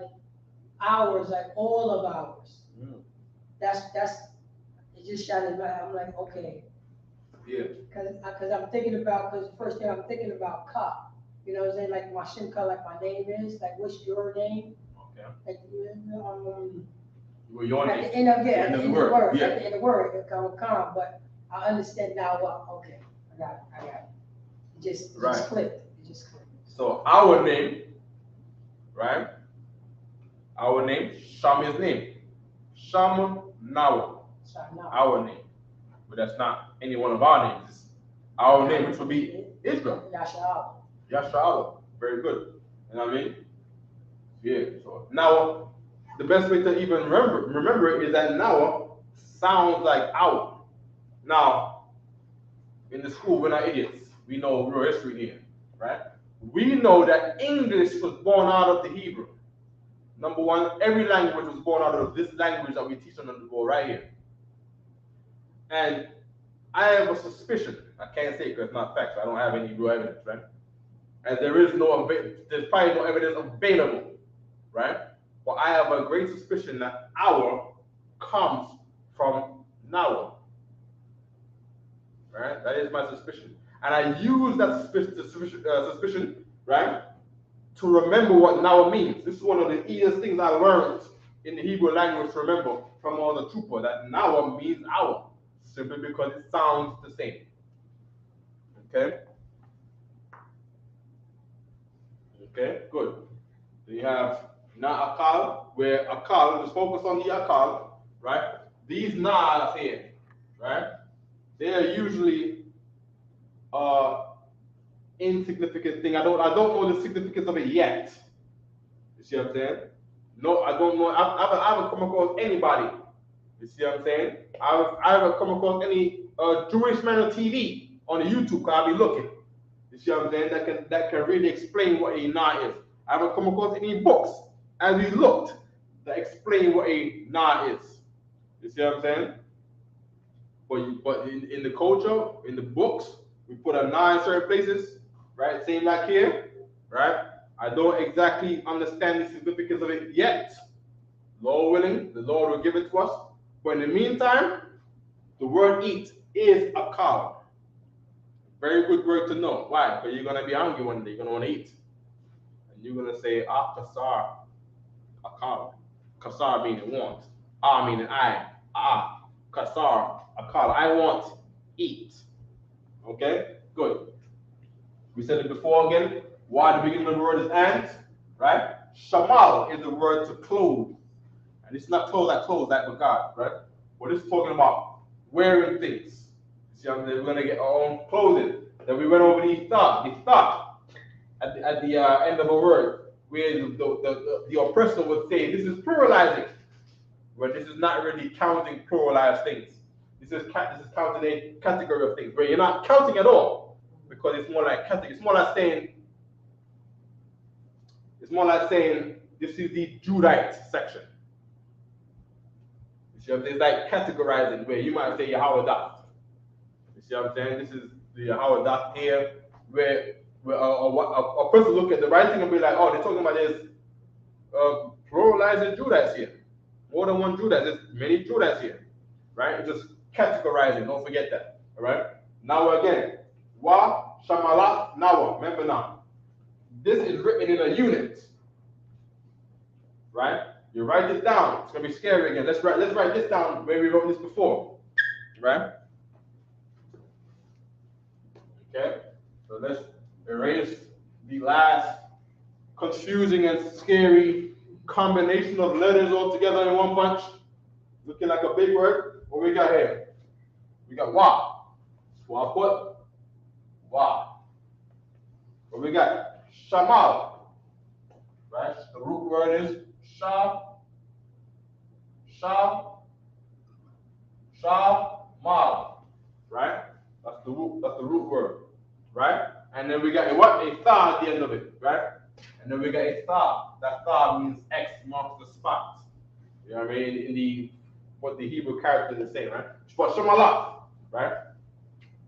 ours, like all of ours. Mm. That's it just shot in my head. I'm like, okay. Yeah. Because I'm thinking about, because the first thing I'm thinking about ka. You know what I'm saying? Like my shimka, like my name is, like what's your name? Okay. Like Well, your at name. the end of at the end of the word. Yeah. At the end of the word, it come calm, but I understand now what okay. I got it. It just clicked. It just clicked. So our name, right? Our name, Shami's name. Sham Nawa. Our name. But that's not any one of our names. It's our name, which will be Israel. Yasha'Allah. Very good. You know what I mean? Yeah. So now, the best way to even remember it is that Nawa sounds like our. Now, in the school, we're not idiots. We know real history here, right? We know that English was born out of the Hebrew. Number one, every language was born out of this language that we teach on the board right here. And I have a suspicion. I can't say it because it's not fact, so I don't have any real evidence, right? As there's probably no evidence available, right? But I have a great suspicion that our comes from Noah, right? That is my suspicion, and I use that suspicion, right, to remember what Noah means. This is one of the easiest things I learned in the Hebrew language to remember from all the trooper, that Noah means our, simply because it sounds the same. Okay? Okay, good. Then you have na akal, where akal, just focus on the akal, right? These nas here, right? They are usually insignificant thing. I don't know the significance of it yet. You see what I'm saying? No, I don't know. I haven't come across anybody. You see what I'm saying? I haven't come across any Jewish man on TV on the YouTube. I'll be looking. You see what I'm saying? That can really explain what a na is. I haven't come across any books as we looked that explain what a na is. You see what I'm saying? But in the culture, in the books, we put a na in certain places, right? Same like here, right? I don't exactly understand the significance of it yet. Lord willing, the Lord will give it to us. But in the meantime, the word eat is a cow. Very good word to know. Why? Because you're gonna be hungry one day. You're gonna want to eat, and you're gonna say kasar, a cow. Kasar meaning want. Meaning I. Kasar, a cow. I want eat. Okay, good. We said it before again. Why the beginning of the word is and, right? Shamal is the word to clothe. And it's not clothes like the God, right? But it's talking about wearing things. You see, we're going to get our own clothing. Then we went over the thought at the end of a word, where the oppressor would say, this is pluralizing, where this is not really counting pluralized things. This is counting a category of things, where you're not counting at all, because it's more like category. It's more like saying this is the Judite section. You see what I'm saying? It's like categorizing, where you might say Yahweh. You see what I'm saying? This is the Yahweh here, where a person look at the writing and be like, oh, they're talking about this pluralizing Judites here. More than one Judite. There's many Judites here, right? It's just categorizing. Don't forget that. All right. Now again, wa shamala nawa. Remember now. This is written in a unit, right? You write this down. It's gonna be scary again. Let's write this down where we wrote this before, right? Okay. So let's erase the last confusing and scary combination of letters all together in one bunch, looking like a big word. What we got here? We got wa. So I'll put wa. What we got? Shamal. Right? The root word is shamal. Right? That's the root word. Right? And then we got what? A tha at the end of it, right? And then we got a tha. That tha means X marks the spot. You know what I mean? What the Hebrew character is saying, right? But shamalah, right?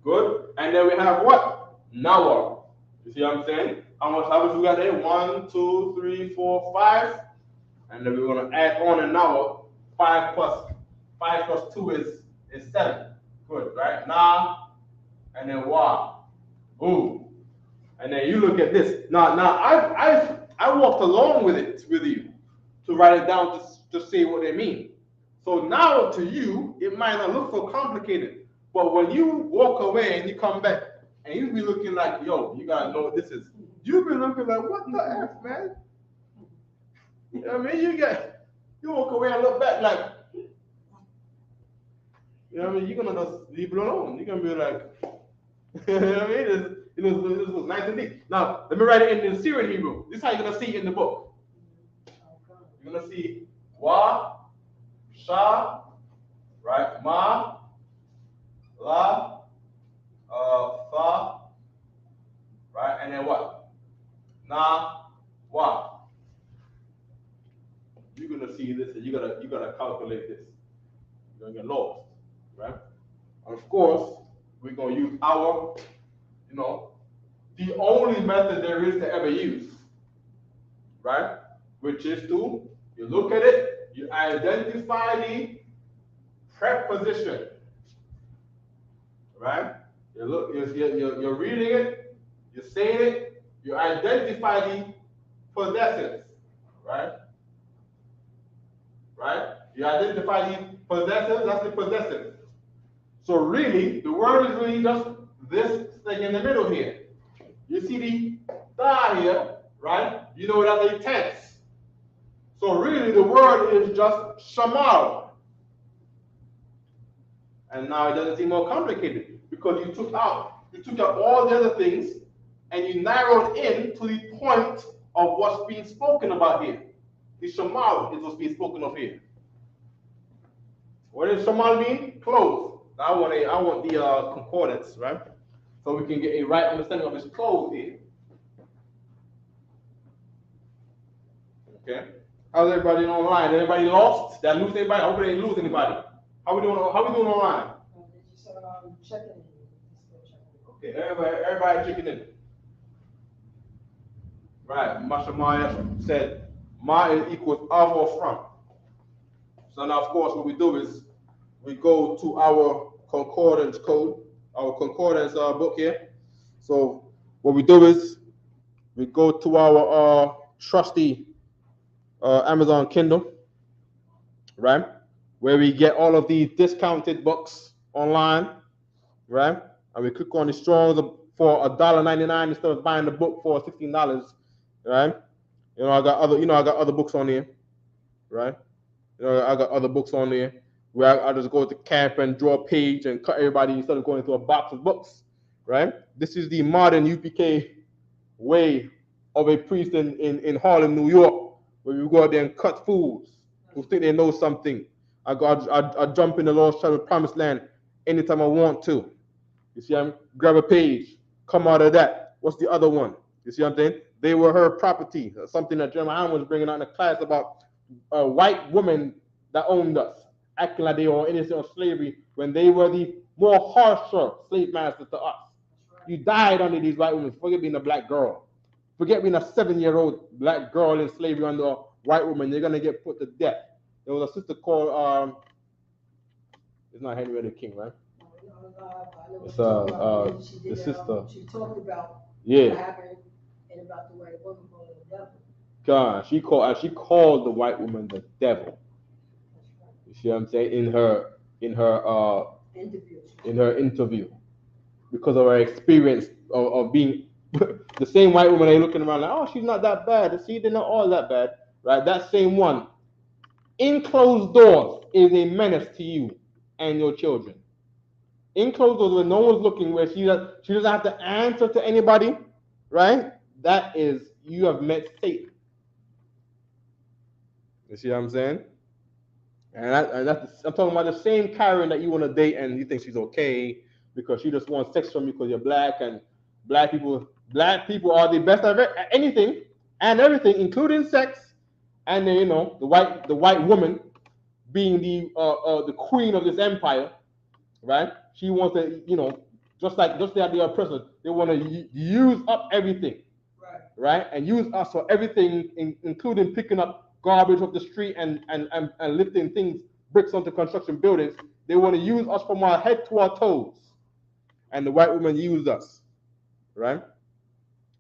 Good. And then we have what? Nawa. You see what I'm saying? How much we got there? 1, 2, 3, 4, 5. And then we're gonna add on an hour. 5 plus 2 is 7. Good, right? Na, and then wa. Boom. And then you look at this. Now I walked along with you to write it down to say what they mean. So now to you, it might not look so complicated. But when you walk away and you come back and you be looking like, yo, you gotta know what this is. You be looking like, what the F, man? You know what I mean? You walk away and look back like, you know what I mean? You're gonna just leave it alone. You're gonna be like, you know what I mean? This was nice and neat. Now, let me write it in the Syrian Hebrew. This is how you're gonna see it in the book. You're gonna see wa, sha, right? Ma, la, fa, right? And then what? Na, wa. You're gonna see this, and you gotta calculate this. You're gonna get lost, right? And of course, we're going to use our, the only method there is to ever use, right? Which is you look at it, you identify the preposition, right? You're reading it, you're saying it, you identify the possessives, right? Right? You identify the possessives, that's the possessive. So really, the word is really just this thing in the middle here. You see the da here, right? You know that's a tense. So really, the word is just shamar. And now it doesn't seem more complicated because you took out all the other things and you narrowed in to the point of what's being spoken about here. The shamar is what's being spoken of here. What does shamar mean? Clothes. I want the concordance, right? So we can get a right understanding of his clothes here. Okay. How's everybody online? Anybody lost? Did I lose anybody? I hope I didn't lose anybody. How we doing online? Checking in. Okay, everybody checking in. Right, Mashamaya said ma is equals of or from. So now of course what we do is we go to our concordance code, our concordance book here. So what we do is we go to our trusty Amazon Kindle, right? Where we get all of these discounted books online, right? And we click on the Strong's for $1.99 instead of buying the book for $16, right? I got other books on here, right? I got other books on there where I just go to camp and draw a page and cut everybody instead of going into a box of books, right? This is the modern UPK way of a priest in Harlem, New York, where you go out there and cut fools who think they know something. I jump in the Lord's Child Promised Land anytime I want to. You see, grab a page, come out of that. What's the other one? You see what I'm saying? They were her property. Something that Jeremiah was bringing out in the class about a white woman that owned us, acting like they were innocent of slavery when they were the more harsher slave masters to us. You died under these white women. Forget being a black girl. Forget being a 7-year-old black girl in slavery under a white woman. You're going to get put to death. There was a sister called, it's not Henrietta King, right? It's the sister. She talked about what happened and about the white woman calling the devil. God, she called the white woman the devil. You see what I'm saying? In her interview, because of her experience of being the same white woman. They looking around like, oh, she's not that bad. See, they're not all that bad, right? That same one, in closed doors, is a menace to you and your children. In closed doors, when no one's looking, where she doesn't have to answer to anybody, right? That is, you have met Satan. You see what I'm saying? And I'm talking about the same Karen that you want to date and you think she's okay because she just wants sex from you because you're black, and black people are the best at anything and everything, including sex. And then the white woman being the queen of this empire, right? She wants to just like the oppressors, they want to use up everything, right? And use us for everything, including picking up garbage off the street and lifting things, bricks onto construction buildings. They want to use us from our head to our toes. And the white woman used us, right?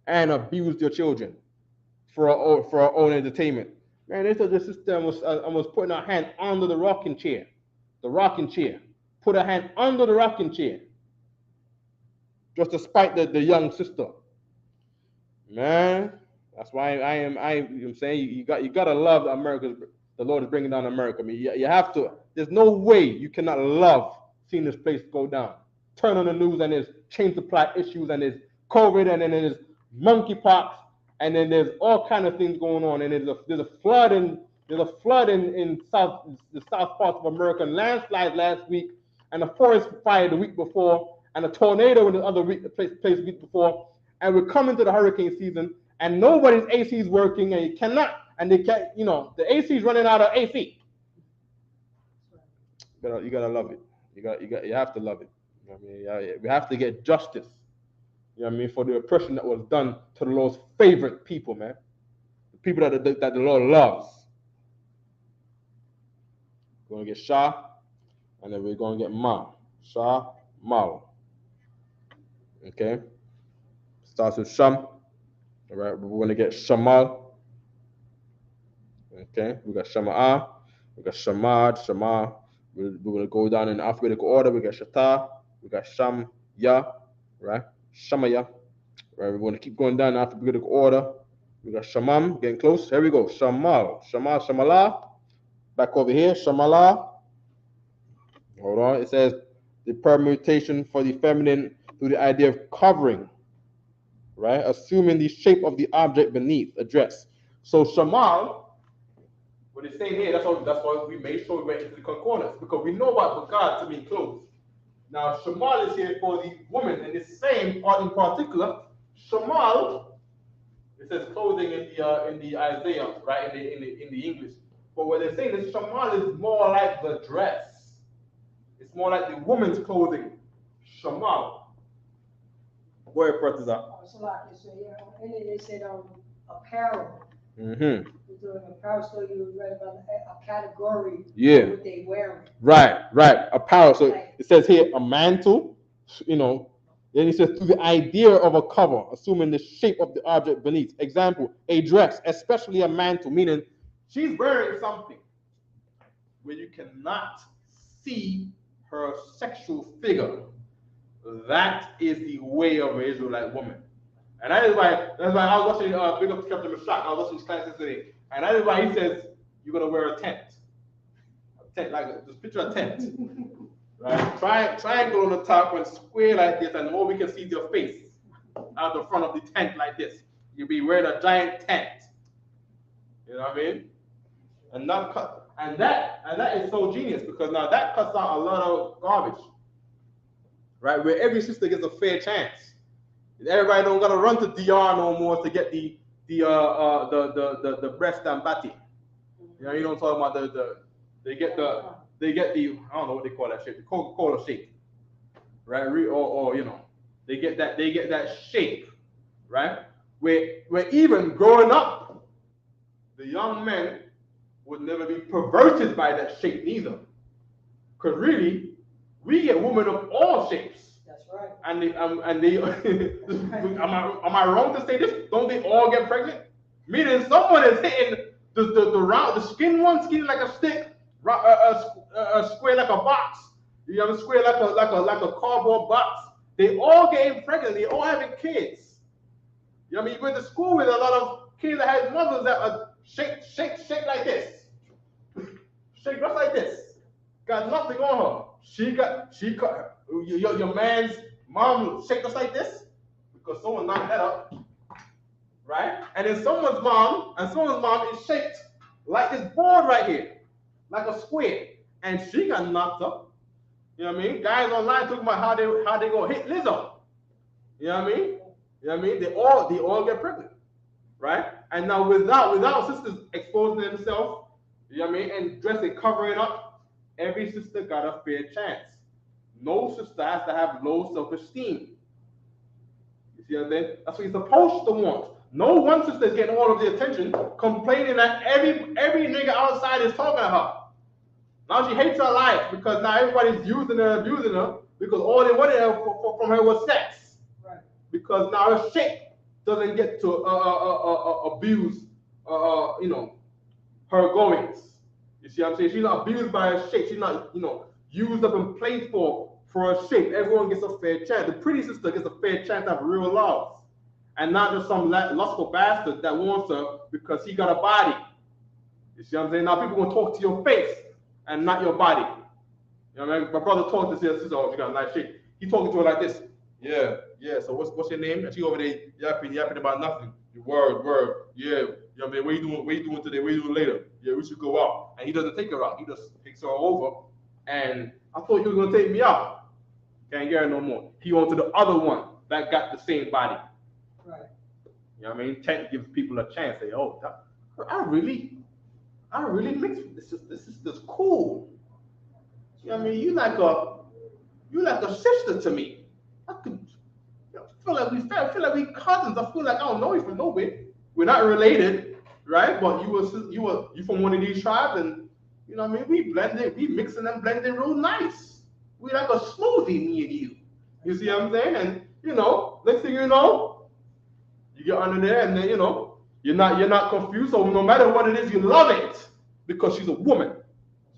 And abused your children for our own entertainment. Man, they said the sister was putting her hand under the rocking chair. Put her hand under the rocking chair. Just to spite the young sister. Man, that's why I'm saying you gotta love America. The Lord is bringing down America. I mean, you have to. There's no way you cannot love seeing this place go down. Turn on the news and there's chain supply issues and there's COVID and then there's monkeypox and then there's all kind of things going on, and there's a flood in the south parts of America, and landslides last week, and a forest fire the week before, and a tornado in the other place the week before, and we're coming to the hurricane season, and nobody's AC is working, and the AC is running out of AC. You gotta love it. You have to love it. You know what I mean? Yeah, we have to get justice. You know what I mean? For the oppression that was done to the Lord's favorite people, man. The people that the Lord loves. We're going to get Shah, and then we're going to get Ma. Shah, Ma. Okay? Starts with Sham. All right? We're going to get Shamal. Okay? We got Shama'a. We got Shamad, Shama. We're going to go down in alphabetical order. We got Shata. We got Sham, Ya. Right? Shamaya. Right? We're going to keep going down in alphabetical order. We got Shamam, getting close. Here we go. Shamal, Shamal, Shamala. Back over here, Shamala. Hold on. It says the permutation for the feminine through the idea of covering, right? Assuming the shape of the object beneath a dress. So Shamal, what it's saying here, that's why we made sure we went into the concordance, because we know about God to mean clothes. Now Shamal is here for the woman, and it's saying in particular, Shamal. It says clothing in the Isaiah, right? In the English. But what they're saying is shamal is more like the dress. It's more like the woman's clothing. Shamal. Go ahead, Brother. So like you say, yeah, and then they said apparel. Mm-hmm. You're doing apparel, so you read about a category. Yeah. Of what they wearing. Right. Apparel. So it says here a mantle, you know. Then it says through the idea of a cover, assuming the shape of the object beneath. Example, a dress, especially a mantle, meaning she's wearing something where you cannot see her sexual figure. That is the way of an Israelite woman. And that is why I was watching Big Up to Captain Mashak. I was watching his classes today. And that is why he says you're gonna wear a tent. A tent, like just picture a tent. Right? Triangle on the top and square like this, and all we can see is your face out the front of the tent like this. You'll be wearing a giant tent. You know what I mean? And that is so genius, because now that cuts out a lot of garbage. Right? Where every sister gets a fair chance. Everybody don't gotta run to DR no more to get the breast and batty. You know what I'm talking about? They get the I don't know what they call that shape, the Coca-Cola shape, right? Or you know, they get that shape, right? Where even growing up, the young men would never be perverted by that shape neither, because really, we get women of all shapes. That's right. And they am I wrong to say this? Don't they all get pregnant? Meaning someone is hitting the skin like a stick. A square like a box. You have a square like a cardboard box. They all getting pregnant. They all having kids. You know what I mean? You went to school with a lot of kids that had mothers that are shaped like this, shaped just like this. Got nothing on her. Your man's mom shaped just like this because someone knocked that up, right? And then someone's mom is shaped like this board right here. Like a square, and she got knocked up. You know what I mean? Guys online talking about how they gonna hit Lizzo. You know what I mean? You know what I mean? They all get pregnant, right? And now without sisters exposing themselves, you know what I mean, and dressing, covering up, every sister got a fair chance. No sister has to have low self-esteem. You see what I'm saying? That's what you're supposed to want. No one sister is getting all of the attention, complaining that every nigga outside is talking to her. Now she hates her life because now everybody's using her, abusing her, because all they wanted from her was sex. Right. Because now her shape doesn't get to abuse, her goings. You see what I'm saying? She's not abused by her shape. She's not, used up and played for her shape. Everyone gets a fair chance. The pretty sister gets a fair chance to have real love. And not just some lustful bastard that wants her because he got a body. You see what I'm saying? Now people gonna talk to your face and not your body. You know what I mean? My brother talked to his sister, oh, she got a nice shape. He talking to her like this. Yeah. So what's your name? And she over there yapping about nothing. Word. Yeah. You know what I mean? What you doing today? What you doing later? Yeah, we should go out. And he doesn't take her out. He just takes her over. And I thought you were gonna take me out. Can't get her no more. He went to the other one that got the same body. Right. You know what I mean? Tech gives people a chance. Say, oh, I really mixed with this. This is cool. You know what I mean? you like a sister to me. I could feel like we cousins. I feel like I don't know you from nowhere. We're not related, right? But you from one of these tribes, and you know what I mean. We blended, we mixing and blending real nice. We like a smoothie, me and you. You see what I'm saying? And you know, next thing you know, you get under there, and then you know, you're not confused. So no matter what it is, you love it because she's a woman.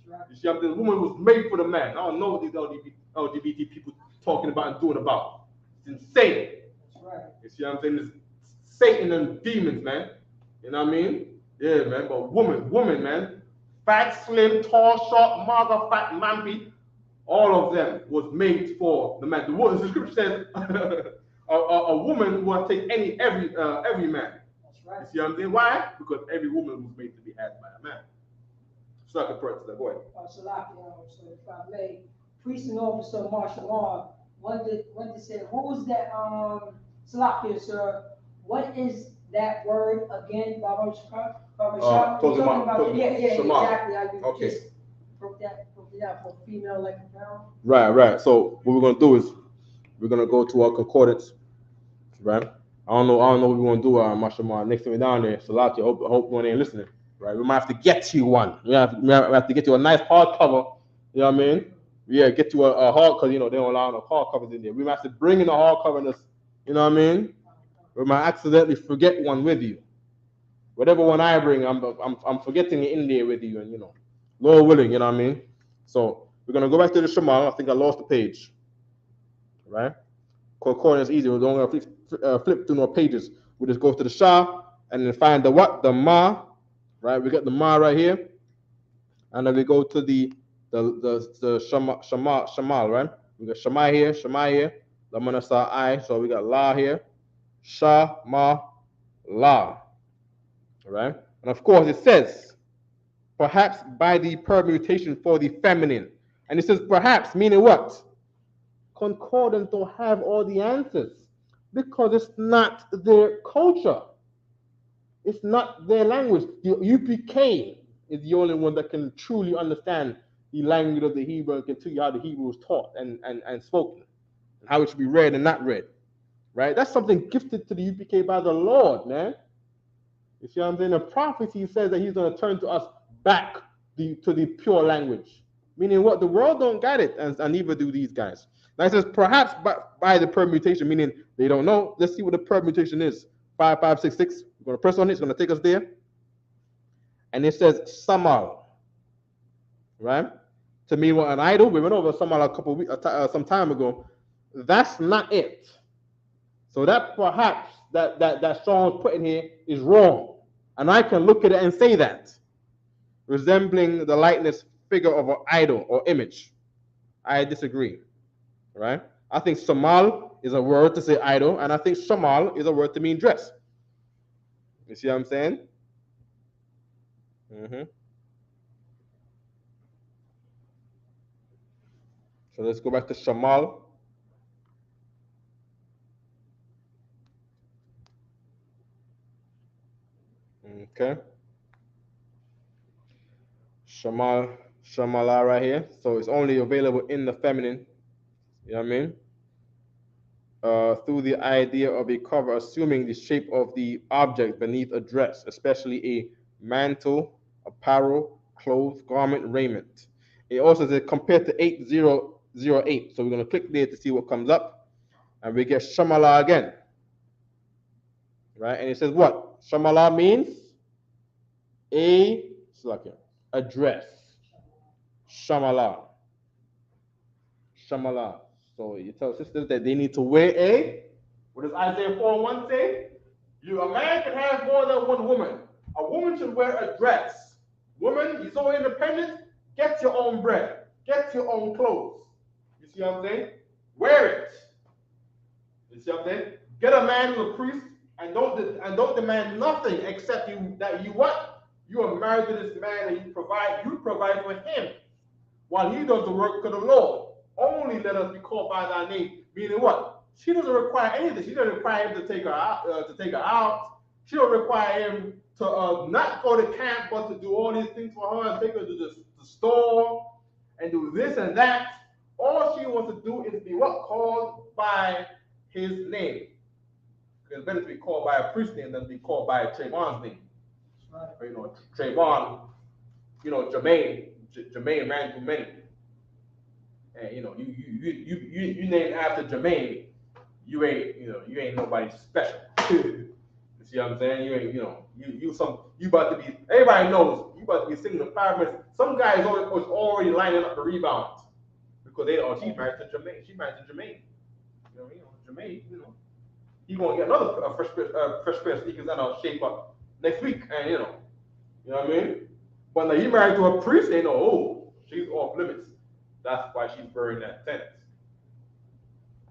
That's right. You see, the woman was made for the man. I don't know what these LGBT people talking about and doing about. It's insane. That's right. You see what I'm saying? It's Satan and demons, man. You know what I mean? Yeah, man. But woman, man. Fat, slim, tall, short, mager, fat, mampy. All of them was made for the man. The scripture says a woman will take every man. That's right. You see what I'm saying? Why? Because every woman was made to be had by a man. So I can pray to that boy. Salaki, so if I may, priest and officer martial law, what was that, Salaki, sir, what is that word again, Baba Shah? Talking about yeah, Shema. exactly, I Okay. just broke that for female like apparel. Right. So what we're gonna do is we're gonna go to our concordance, right? I don't know what we're gonna do, Mashama. Next time we're down there, Salaki, I hope one ain't listening, right? We might have to get you one. We have to get you a nice hardcover. You know what I mean? Yeah, get you a hard, because you know they don't allow no hard covers in there. We might have to bring in a hard cover in this. You know what I mean? We might accidentally forget one with you. Whatever one I bring, I'm forgetting it in there with you, and you know, Lord willing, you know what I mean? So we're gonna go back to the Shema. I think I lost the page, right? Concordance is easy. We don't gonna flip through no pages. We just go to the Shah and then find the what? The Ma, right? We got the Ma right here, and then we go to the Shema, right? We got Shema here, Lamanasa I. So we got La here, Sha, Ma, La, right? And of course it says, perhaps by the permutation for the feminine. And it says perhaps, meaning what? Concordance don't have all the answers because it's not their culture. It's not their language. The UPK is the only one that can truly understand the language of the Hebrew and can tell you how the Hebrew is taught and spoken, and how it should be read and not read. Right? That's something gifted to the UPK by the Lord, man. You see what I'm saying? The prophecy says that he's going to turn to us back to the pure language. Meaning what? The world don't get it, and neither do these guys. Now it says perhaps by the permutation, meaning they don't know. Let's see what the permutation is. 5566. We're going to press on it. It's going to take us there. And it says Samal. Right? To mean what? An idol. We went over Samal some time ago. That's not it. So that perhaps that Sean's putting here is wrong. And I can look at it and say that. Resembling the likeness figure of an idol or image. I disagree. Right? I think Samal is a word to say idol, and I think Shamal is a word to mean dress. You see what I'm saying? So let's go back to Shamal. Okay. Shamala right here. So it's only available in the feminine. You know what I mean? Through the idea of a cover, assuming the shape of the object beneath a dress, especially a mantle, apparel, clothes, garment, raiment. It also says compared to 8008. So we're going to click there to see what comes up. And we get Shamala again. Right? And it says what? Shamala means a dress. Shamala. So you tell sisters that they need to wear what does Isaiah 4:1 say? A man can have more than one woman. A woman should wear a dress. Woman, you're so independent, get your own bread. Get your own clothes. You see what I'm saying? Wear it. You see what I'm saying? Get a man who's a priest and don't demand nothing except you what? You are married to this man and you provide for him while he does the work for the Lord. Only let us be called by thy name. Meaning what? She doesn't require anything. She doesn't require him to take her out. She don't require him to not go to camp, but to do all these things for her and take her to the store and do this and that. All she wants to do is be what? Called by his name. Because it's better to be called by a priest's name than to be called by Trayvon's name. Right. You know, Trayvon, you know, Jermaine ran through many. And you know, you named after Jermaine, you ain't nobody special. You see what I'm saying? You ain't, you about to be, everybody knows you about to be singing in 5 minutes. Some guys was already lining up the rebounds because she married to Jermaine. She married to Jermaine. You know what I mean? Jermaine, he gonna get another fresh pair of sneakers and I'll shape up next week, and you know what I mean? But now he married to a priest, they know, oh, she's off limits. That's why she's wearing that tennis.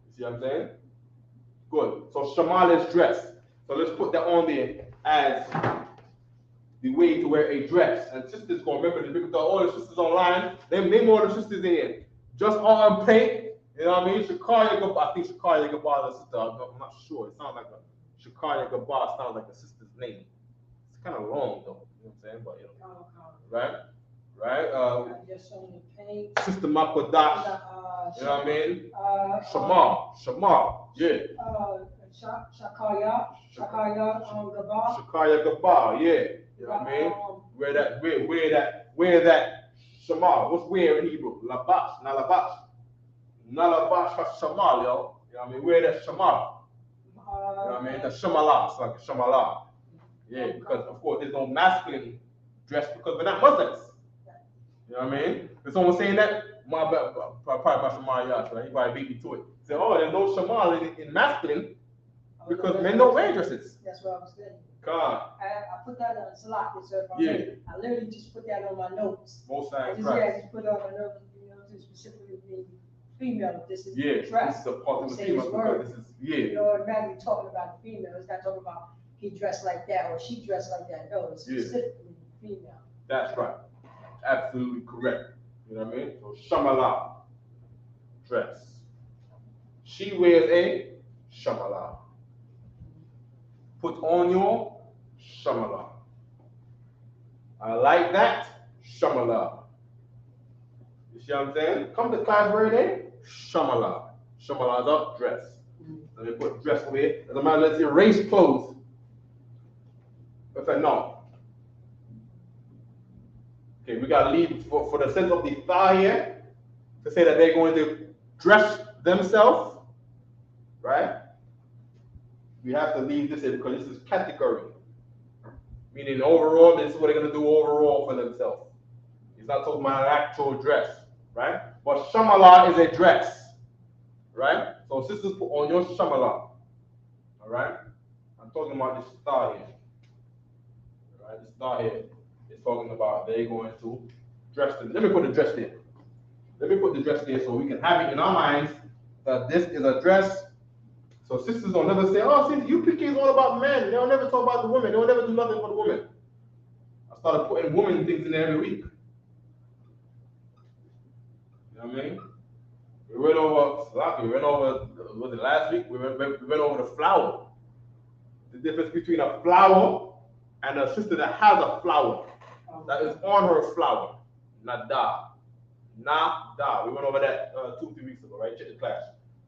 You see what I'm saying? Good. So Shamala's dress. So let's put that on there as the way to wear a dress. And sisters gonna remember to pick up all the sisters online. Name all the sisters in here. Just on pink. You know what I mean? Shakaya Gabar. I think Shakaya Gabar is a sister. I'm not sure. It sounds like Shakaya Gabar sounds like a sister's name. It's kind of long though. You know what I'm saying? But right? Just on the page. Sister Makodash. You know what I mean? Shamar. Yeah. Shakaya Gabar, yeah. You know what I mean? Where that Shamar. What's where in Hebrew? Nalabash Shamar, yo. You know what I mean? Where that Shamar. You know what I mean? The Shamala. It's like a Shamala. Yeah, because of course there's no masculine dress because we're not Muslims. You know what I mean? There's someone saying that, probably my Shamar Yash, right? He probably beat me to it. Say, oh, there's no Shamar in masculine because men don't wear dresses. That's what I was saying. God. I put that on Salak, so I literally just put that on my notes. Most times, I just put it on my notes, to specifically being female. This is the dress. This is the part of the female because this is, automatically talking about the female. It's not talking about he dressed like that or she dressed like that. No, it's specifically female. That's right. Absolutely correct. You know what I mean? So Shamala dress. She wears a Shamala. Put on your Shamala. I like that Shamala. You see what I'm saying? Come to class every day. Shamala. Shamala's up, dress. Let me put dress over here. As a matter, let's erase clothes. If I no. Okay, we gotta leave for the sense of the thigh here to say that they're going to dress themselves, right? We have to leave this in because this is category. Meaning overall, this is what they're gonna do overall for themselves. It's not talking about an actual dress, right? But Shamala is a dress, right? So sisters, put on your Shamala, all right? I'm talking about this star here, all right? This star here is talking about they're going to dress them. Let me put the dress there. Let me put the dress there so we can have it in our minds that this is a dress. So sisters don't never say, oh, see, Isupk is all about men. They don't never talk about the women. They don't never do nothing for the women. I started putting women things in there every week. You know what I mean? We went over, was it last week? We went over the flower. The difference between a flower and a sister that has a flower. That is on her flower. Nada. We went over that 2-3 weeks ago, right? Check the class,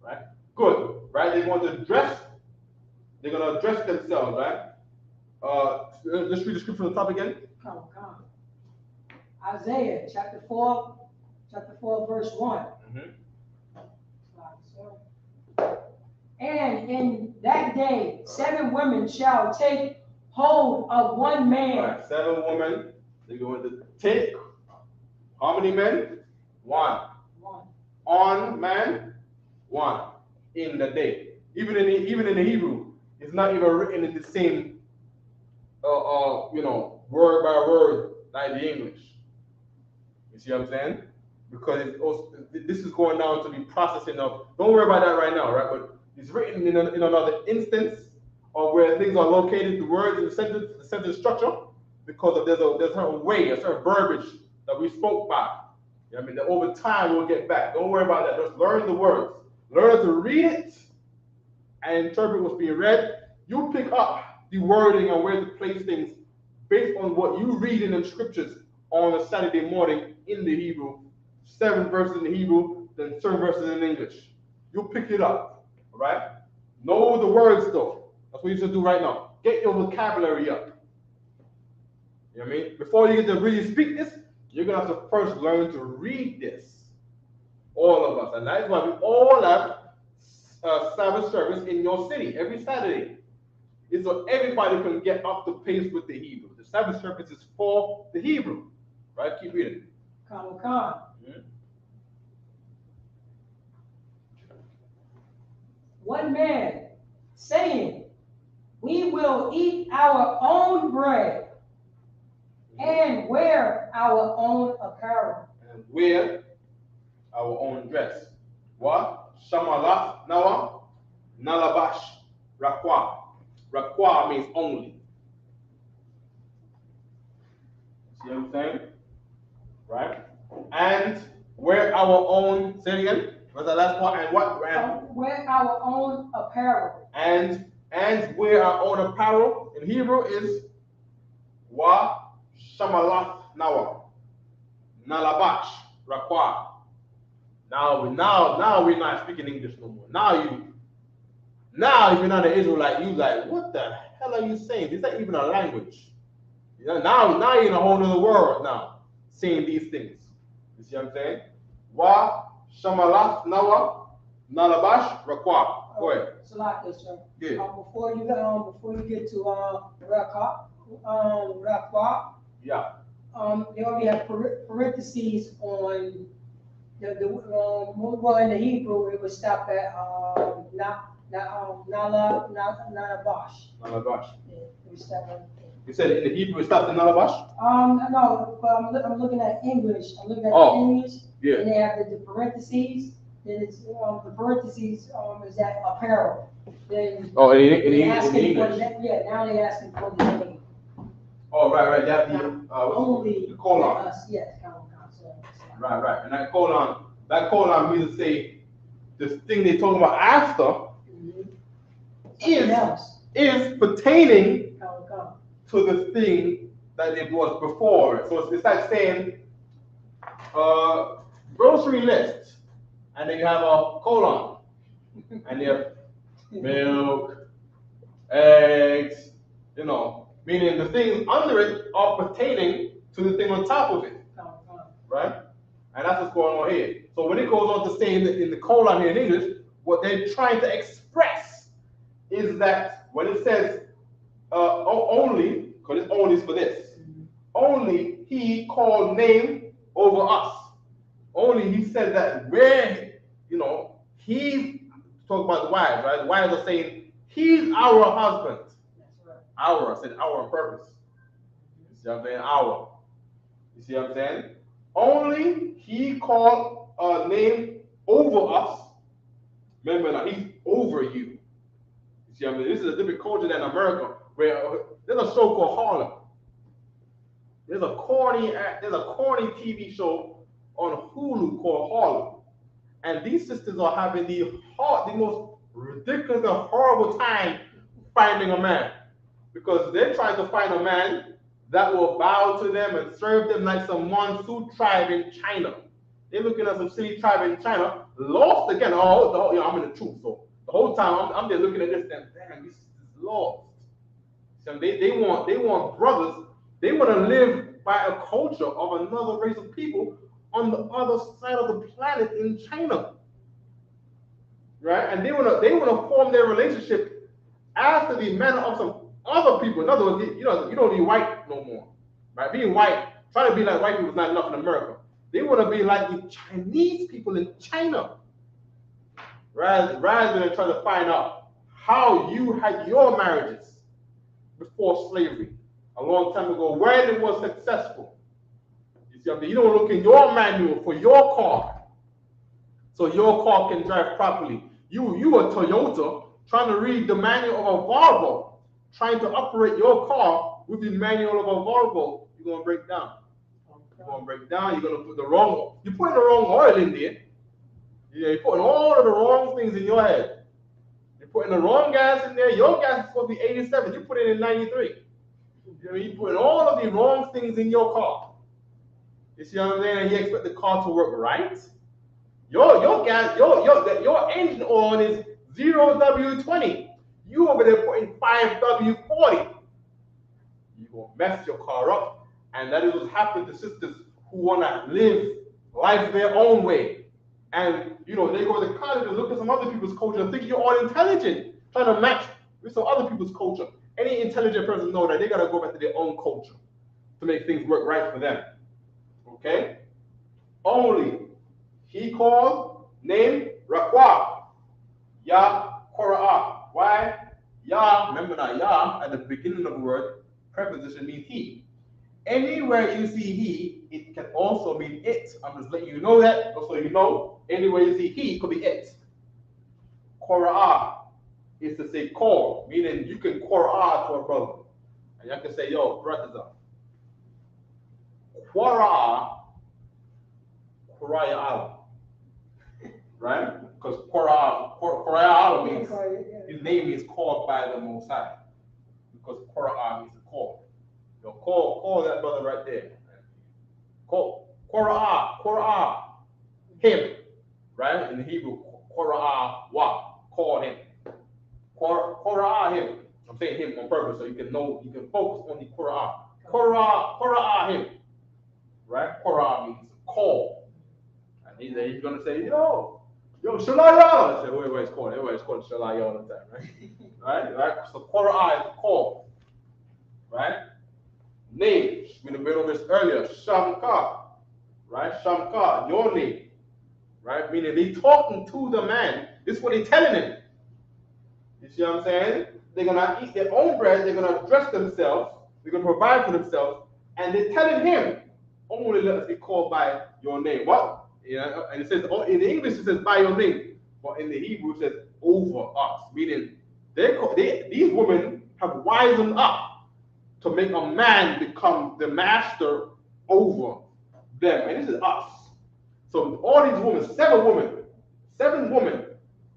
right? Good, right? They're going to dress. They're going to dress themselves, right? Let's read the scripture from the top again. Come. Isaiah chapter 4, verse 1. And in that day, 7 women shall take hold of one man. Right, 7 women. They're going to take how many men? 1. On man, 1. In the day. Even in the Hebrew, it's not even written in the same, word by word like the English. You see what I'm saying? Because this is going down to the processing of. Don't worry about that right now, right? But it's written in another instance of where things are located, the words in the sentence structure, because of there's a certain way, a certain verbiage that we spoke by. You know what I mean? That over time we'll get back. Don't worry about that. Just learn the words. Learn to read it and interpret what's being read. You pick up the wording and where to place things based on what you read in the scriptures on a Saturday morning in the Hebrew. 7 verses in the Hebrew, than certain verses in English. You pick it up, all right? Know the words though. That's what you should do right now. Get your vocabulary up. You know what I mean? Before you get to really speak this, you're gonna have to first learn to read this. All of us, and that's why we all have Sabbath service in your city every Saturday. It's so everybody can get up to pace with the Hebrew. The Sabbath service is for the Hebrew, right? Keep reading. Come. Mm-hmm. One man saying, we will eat our own bread and wear our own apparel. And wear our own dress. What? Shamalaf Nawa Nalabash Rakwa. Rakwa means only. See what I'm saying? Right? And wear our own, say it again. What's the last part? And what? Wear our own apparel. And wear our own apparel in Hebrew is Wa Shamalaf Nawa Nalabash Rakwa. Now we're not speaking English no more. Now if you're not an Israelite, you like, what the hell are you saying? Is that even a language? You know, now you're in a whole other world now, saying these things. You see what I'm saying? Wa Shamalaf Nawa Nalabash Rakwa. Go ahead. Salaki, sir. Yeah. Before you get to Rakwa, Yeah. they already have parentheses on the well in the Hebrew it would stop at Nalabash. Nalabash. Yeah, it would stop at. You said in the Hebrew it stops in Nalabash? No, but I'm looking at English. I'm looking at English. Yeah. And they have the parentheses. Then it's the parentheses is that apparel. Then Oh, in asking English. for now they asking for the name. Oh, right. You have the Only the colon. Yes, colon. Right. And that colon means to say this thing they're talking about after is pertaining to the thing that it was before. So it's like saying grocery list, and then you have a colon, and you have milk, eggs, meaning the things under it are pertaining to the thing on top of it, right? And that's what's going on here. So when it goes on to say in the colon here in English, what they're trying to express is that when it says only, because it's only for this, only he called name over us. Only he said that where, he's talking about the wives, right? The wives are saying, he's our husband. Our, I said our on purpose. You see what I'm saying? Our. You see what I'm saying? Only he called a name over us. Remember now, he's over you. You see what I mean? This is a different culture than America, where there's a show called Harlem. There's a corny TV show on Hulu called Harlem. And these sisters are having the most ridiculous and horrible time finding a man. Because they're trying to find a man that will bow to them and serve them like some Mansu tribe in China. They're looking at some silly tribe in China, lost again. I'm in the truth. So the whole time I'm there looking at this, and damn, this is lost. So they want brothers. They want to live by a culture of another race of people on the other side of the planet in China, right? And they want to form their relationship after the manner of some other people. In other words, you don't be white no more, right? Being white, trying to be like white people is not enough in America. They want to be like the Chinese people in China, rather than trying to find out how you had your marriages before slavery a long time ago, when it was successful. You see what I mean? You don't look in your manual for your car, so your car can drive properly. You a Toyota trying to read the manual of a Volvo, trying to operate your car with the manual of a Volvo, you're gonna break down. You're gonna break down. You're gonna put you're putting the wrong oil in there. You're putting all of the wrong things in your head. You're putting the wrong gas in there. Your gas is supposed to be 87. You put it in 93. You're putting all of the wrong things in your car. You see what I'm saying? And you expect the car to work right? Your engine oil is 0W20. You over there putting 5W40. You gonna mess your car up, and that is what's happened to sisters who wanna live life their own way. And they go to college and look at some other people's culture and think you're all intelligent, trying to match with some other people's culture. Any intelligent person know that they gotta go back to their own culture to make things work right for them. Okay? Only he called name Rakwa. Yah Korah. Why? Yah, remember now, Yah at the beginning of the word, preposition means he. Anywhere you see he, it can also mean it. I'm just letting you know that, just so you know. Anywhere you see he, it could be it. Korah is to say call, meaning you can Korah to a brother. And you can say, yo, brothers up. Korah out. Right? Because Korah means his name is called by the Most High. Because Korah means to call. Call that brother right there. Call Korah, him. Right? In Hebrew, Korah wa, call him. Korah him. I'm saying him on purpose so you can know, you can focus on the Korah. Korah him. Right? Korah means call. And he's gonna say, yo, Shalayah. I say, everybody's calling Shalayah all the time, right? Right? So Korah is call. Right? Name, we went over this earlier, Shamka, right? Shamka, your name, right? Meaning they talking to the man. This is what they telling him. You see what I'm saying? They're gonna eat their own bread. They're gonna dress themselves. They're gonna provide for themselves, and they're telling him, only let us be called by your name. What? And it says, in the English it says by your name, but in the Hebrew it says over us. Meaning these women have wisened up to make a man become the master over them. And this is us. So all these women, seven women,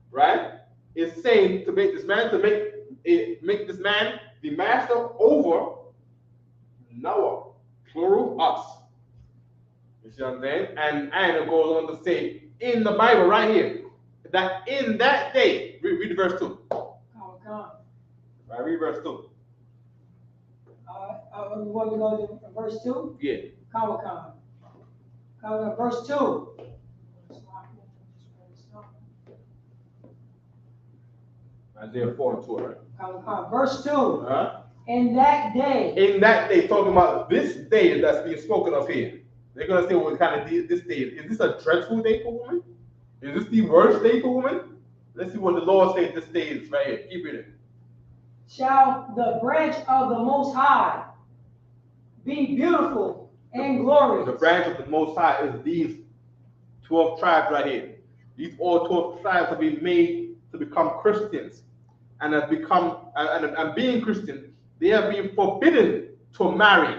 right, is saying to make this man, make this man the master over Noah, plural, us. You see what I'm saying? And it goes on to say in the Bible right here, that in that day, read verse 2. Right, read verse 2. Want to go to verse 2? Yeah. Verse 2. Isaiah 4 and 2, right? Verse 2. Uh-huh. In that day. In that day, talking about this day that's being spoken of here. They're going to say what kind of this day is. Is this a dreadful day for women? Is this the worst day for women? Let's see what the Lord says this day is right here. Keep reading. Shall the branch of the Most High be beautiful and glorious? The branch of the Most High is these 12 tribes right here. These all 12 tribes have been made to become Christians, and have become and being Christian, they have been forbidden to marry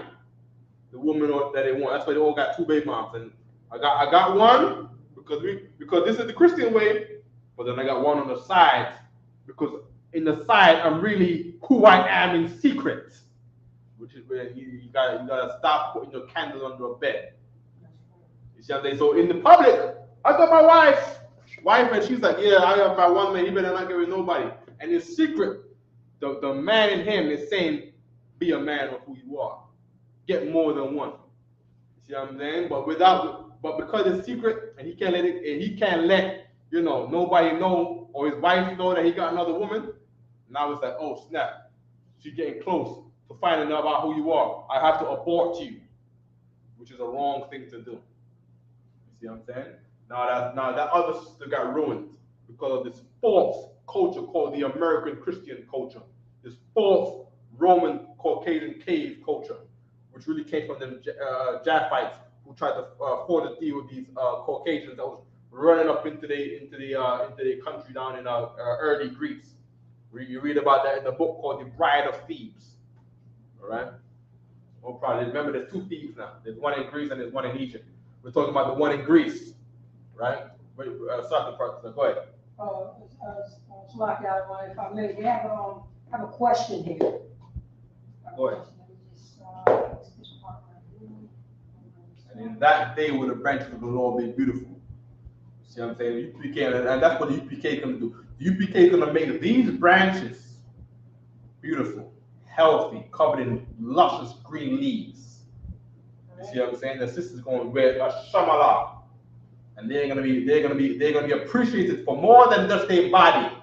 the woman that they want. That's why they all got 2 baby moms. And I got one because this is the Christian way, but then I got one on the side because in the side I'm really who I am in secret, which is where you gotta stop putting your candle under a bed. You see what I'm saying? So in the public, I got my wife, and she's like, yeah, I have my one man, he better not get with nobody. And in secret, the man in him is saying, be a man of who you are. Get more than one. You see what I'm saying? But because it's secret and he can't let nobody know, or his wife know that he got another woman. Now it's like, oh snap, she's getting close to finding out about who you are. I have to abort you, which is a wrong thing to do. You see what I'm saying? Now that other sister got ruined because of this false culture called the American Christian culture, this false Roman Caucasian cave culture, which really came from them Japhites who tried to forge a deal with these Caucasians that was running up into the country down in early Greece. You read about that in the book called The Bride of Thebes. All right? Oh, probably remember there's 2 Thebes now. There's one in Greece and there's one in Egypt. We're talking about the one in Greece, right? Start the process. Go ahead. If I may, they have a question here. Go ahead. And in that day will the branches of the Lord be beautiful. See what I'm saying? UPK, and that's what the UPK can do. The UPK is gonna make these branches beautiful, healthy, covered in luscious green leaves. You see what I'm saying? The sisters gonna wear a shamala, and they're gonna be appreciated for more than just their body.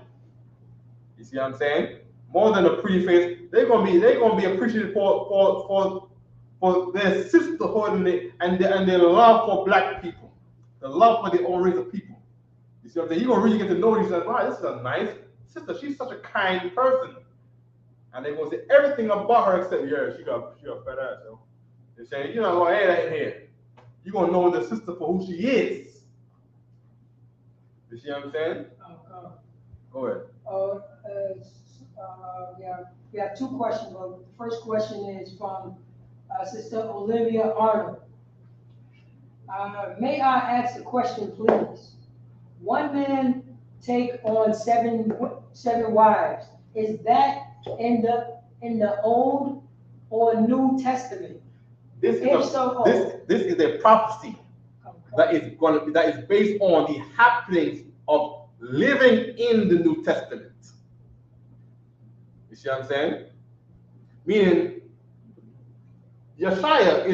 You see what I'm saying? More than a pretty face, they're gonna be appreciated for their sisterhood and their love for black people, the love for their own race of people. You see what I'm saying? You're gonna really get to know these. Like, wow, this is a nice sister. She's such a kind person. And they're gonna say everything about her except, yeah, she got a fat ass, yo. They're saying, you're not gonna add that in here. You're gonna know the sister for who she is. You see what I'm saying? Go ahead. We have two questions. The first question is from Sister Olivia Arnold. May I ask a question, please? One man take on seven wives. Is that in the Old or New Testament? This is a prophecy that is based on the happenings of living in the New Testament. You see what I'm saying? Meaning, Yeshaya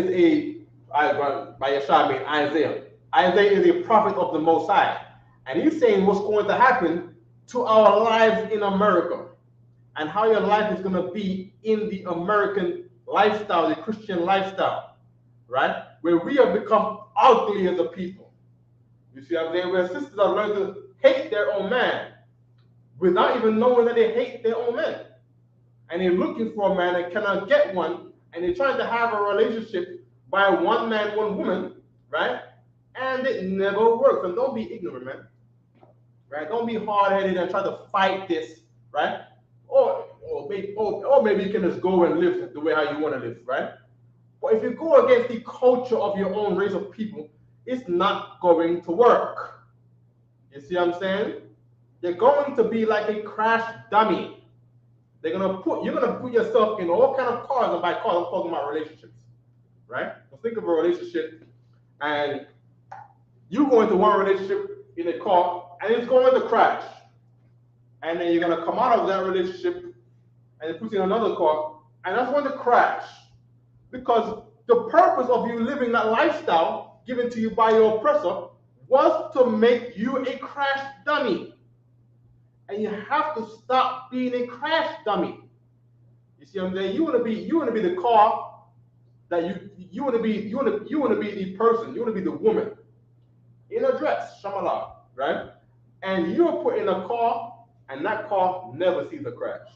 by Yeshaya I mean Isaiah. Isaiah is a prophet of the Most High. And he's saying what's going to happen to our lives in America and how your life is going to be in the American lifestyle, the Christian lifestyle, right? Where we have become ugly as a people. You see what I'm saying? Where sisters have learned to hate their own man without even knowing that they hate their own man. And they're looking for a man and cannot get one, and they're trying to have a relationship by one man, one woman, right? And it never works. And don't be ignorant, man. Right? Don't be hard-headed and try to fight this, right? Or maybe you can just go and live the way how you want to live, right? But if you go against the culture of your own race of people, it's not going to work. You see what I'm saying? You're going to be like a crash dummy. You're gonna put yourself in all kind of cars, and by cars I'm talking about relationships, right? So think of a relationship, and you go into one relationship in a car, and it's going to crash, and then you're gonna come out of that relationship, and it puts you in another car, and that's going to crash, because the purpose of you living that lifestyle given to you by your oppressor was to make you a crash dummy. And you have to stop being a crash dummy. You see what I'm saying? You want to be the car that you want to be the person, you want to be the woman in a dress, shamala, right? And you're put in a car, and that car never sees a crash.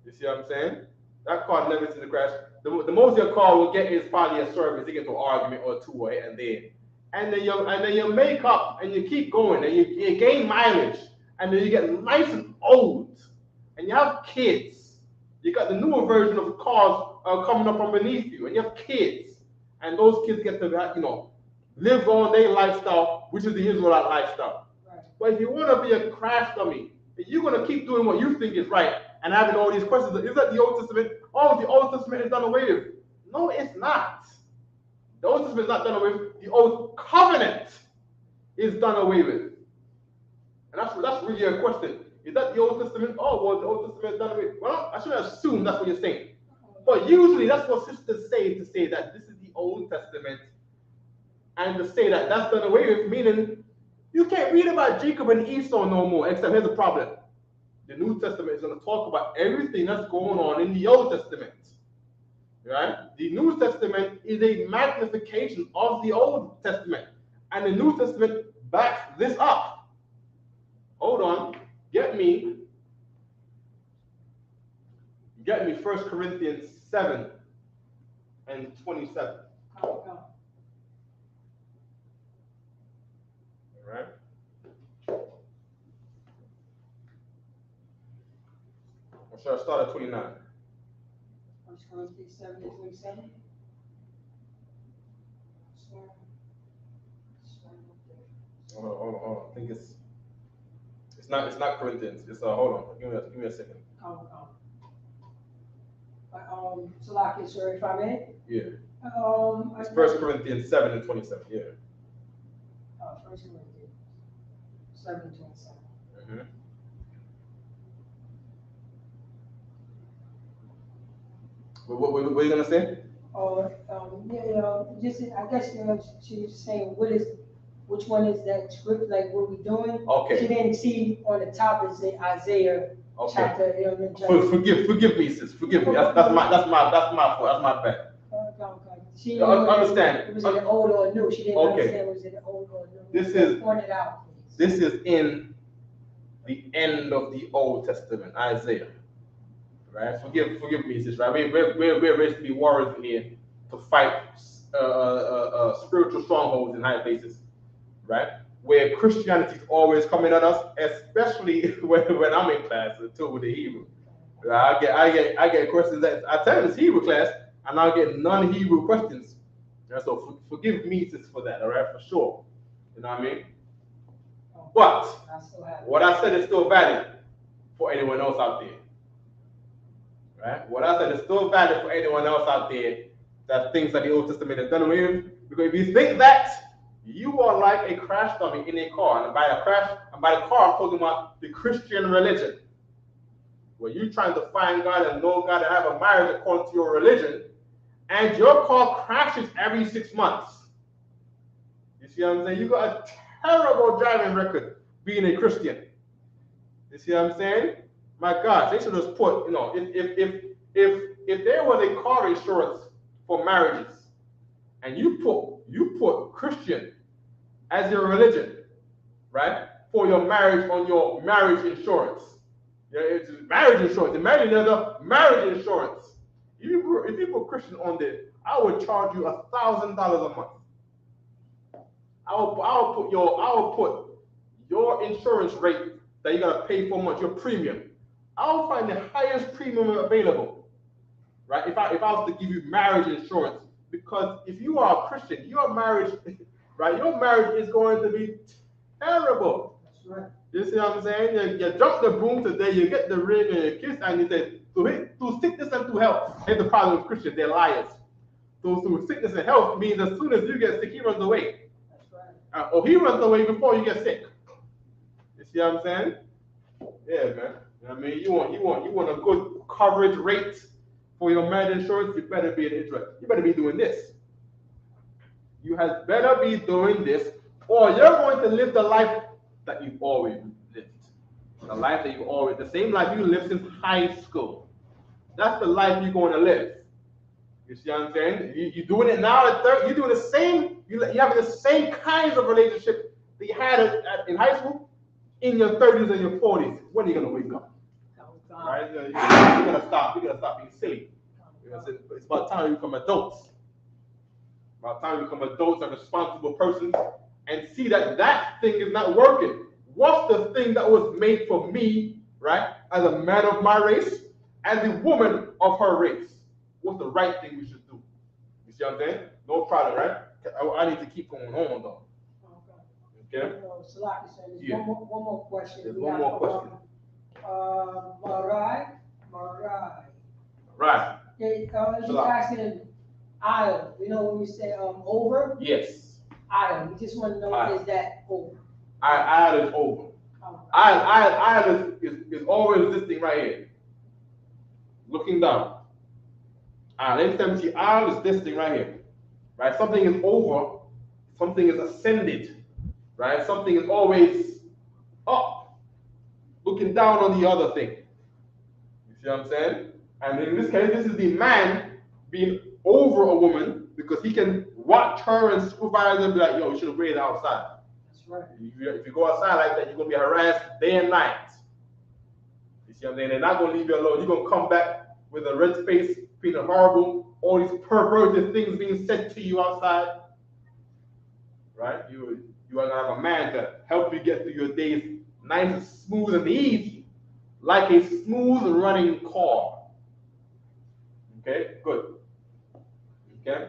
You see what I'm saying? That car never sees a crash. The most your car will get is probably a service. You get into an argument or two, right? And then you make up, and you keep going, and you gain mileage. And then you get nice and old, and you have kids. You got the newer version of cars coming up from beneath you, and you have kids, and those kids get to live on their lifestyle, which is the Israelite lifestyle. Right. But if you want to be a crash dummy, you're going to keep doing what you think is right and having all these questions. Is that the Old Testament? Oh, the Old Testament is done away with. No, it's not. The Old Testament is not done away with. The Old Covenant is done away with. And that's really a question. Is that the Old Testament? Oh, well, the Old Testament is done away. Well, I shouldn't assume that's what you're saying. But usually that's what sisters say, to say that this is the Old Testament, and to say that that's done away with, meaning you can't read about Jacob and Esau no more, except here's the problem. The New Testament is going to talk about everything that's going on in the Old Testament. Right? The New Testament is a magnification of the Old Testament. And the New Testament backs this up. Hold on, get me 1 Corinthians 7 and 27. All right. Or should I start at 29? 1 Corinthians 7 and 27. Hold on. I think it's not Corinthians. It's hold on. Give me a second. Salaki, sir, if I may. Yeah. It's 1 Corinthians 7 and 27. Yeah. First Corinthians 7:27. Mhm. What are you gonna say? Just, I guess, she was saying, which one is that script, like what we doing? Okay. She didn't see on the top, it say Isaiah Okay. chapter, chapter. Forgive me, sis. Forgive me. That's my fault. That's my bad. She I didn't know understand. it was in the old or new. She didn't Okay. understand it was in the old or new. This is- Pointed out, please. This is in the end of the Old Testament, Isaiah. Right? Forgive me, sis. Right? We're raised to be warriors in here to fight spiritual strongholds in high places. Right? Where Christianity is always coming at us, especially when I'm in class too with the Hebrew. Right? I get questions that I tell you it's Hebrew class, and I'll get non-Hebrew questions. Right? So forgive me, sis, for that. All right, for sure. You know what I mean? But what I said is still valid for anyone else out there. Right? What I said is still valid for anyone else out there that thinks that the Old Testament is done away with. Because if you think that, you are like a crash dummy in a car. And by the car, I'm talking about the Christian religion. Where you're trying to find God and know God and have a marriage according to your religion, and your car crashes every 6 months. You see what I'm saying? You got a terrible driving record being a Christian. You see what I'm saying? My gosh, they should just put, if there was a car insurance for marriages, and you put Christian as your religion, right? For your marriage on your marriage insurance. Yeah, it's marriage insurance. The marriage marriage insurance. If you put Christian on there, I would charge you $1,000 a month. I will put your insurance rate that you're gonna pay for a month, your premium. I'll find the highest premium available, right? If I was to give you marriage insurance, because if you are a Christian, your marriage, right? Your marriage is going to be terrible. That's right. You see what I'm saying? You drop the broom today, you get the ring and you kiss, and you say, through sickness and through health. Here's the problem with Christians, they're liars. So through sickness and health means as soon as you get sick, he runs away. That's right. Or he runs away before you get sick. You see what I'm saying? Yeah, man. You know what I mean? You want a good coverage rate for your marriage insurance, you better be doing this. You had better be doing this, or you're going to live the life that you've always lived. The same life you lived since high school. That's the life you're going to live. You see what I'm saying? You're doing it now at 30. You're doing the same. You're having the same kinds of relationship that you had in high school in your 30s and your 40s. When are you going to wake up? Right? You're going to stop being silly. It's about time you become adults. About time you become adults and responsible persons and see that thing is not working. What's the thing that was made for me, right? As a man of my race, as a woman of her race. What's the right thing we should do? You see what I'm saying? No problem, right? I need to keep going on though. Okay? Salaki said, there's Yeah. one more question. There's We one have more question. Marai. Right. He's Salaki. asking aisle. You know when we say over? Yes. Aisle. We just want to know Aisle. is that over? Aisle is over. Aisle is always this thing right here. Looking down. Anytime you see aisle is this thing right here. Right? Something is over, something is ascended. Right? Something is always up, looking down on the other thing. You see what I'm saying? And in this case, this is the man being over a woman because he can watch her and supervise her and be like, yo, you should have waited outside. That's right. If you go outside like that, you're going to be harassed day and night. You see what I'm saying? They're not going to leave you alone. You're going to come back with a red face, feeling horrible, all these perverted things being said to you outside. Right? You are going to have a man to help you get through your days nice and smooth and easy, like a smooth running car. Okay? Good. Okay?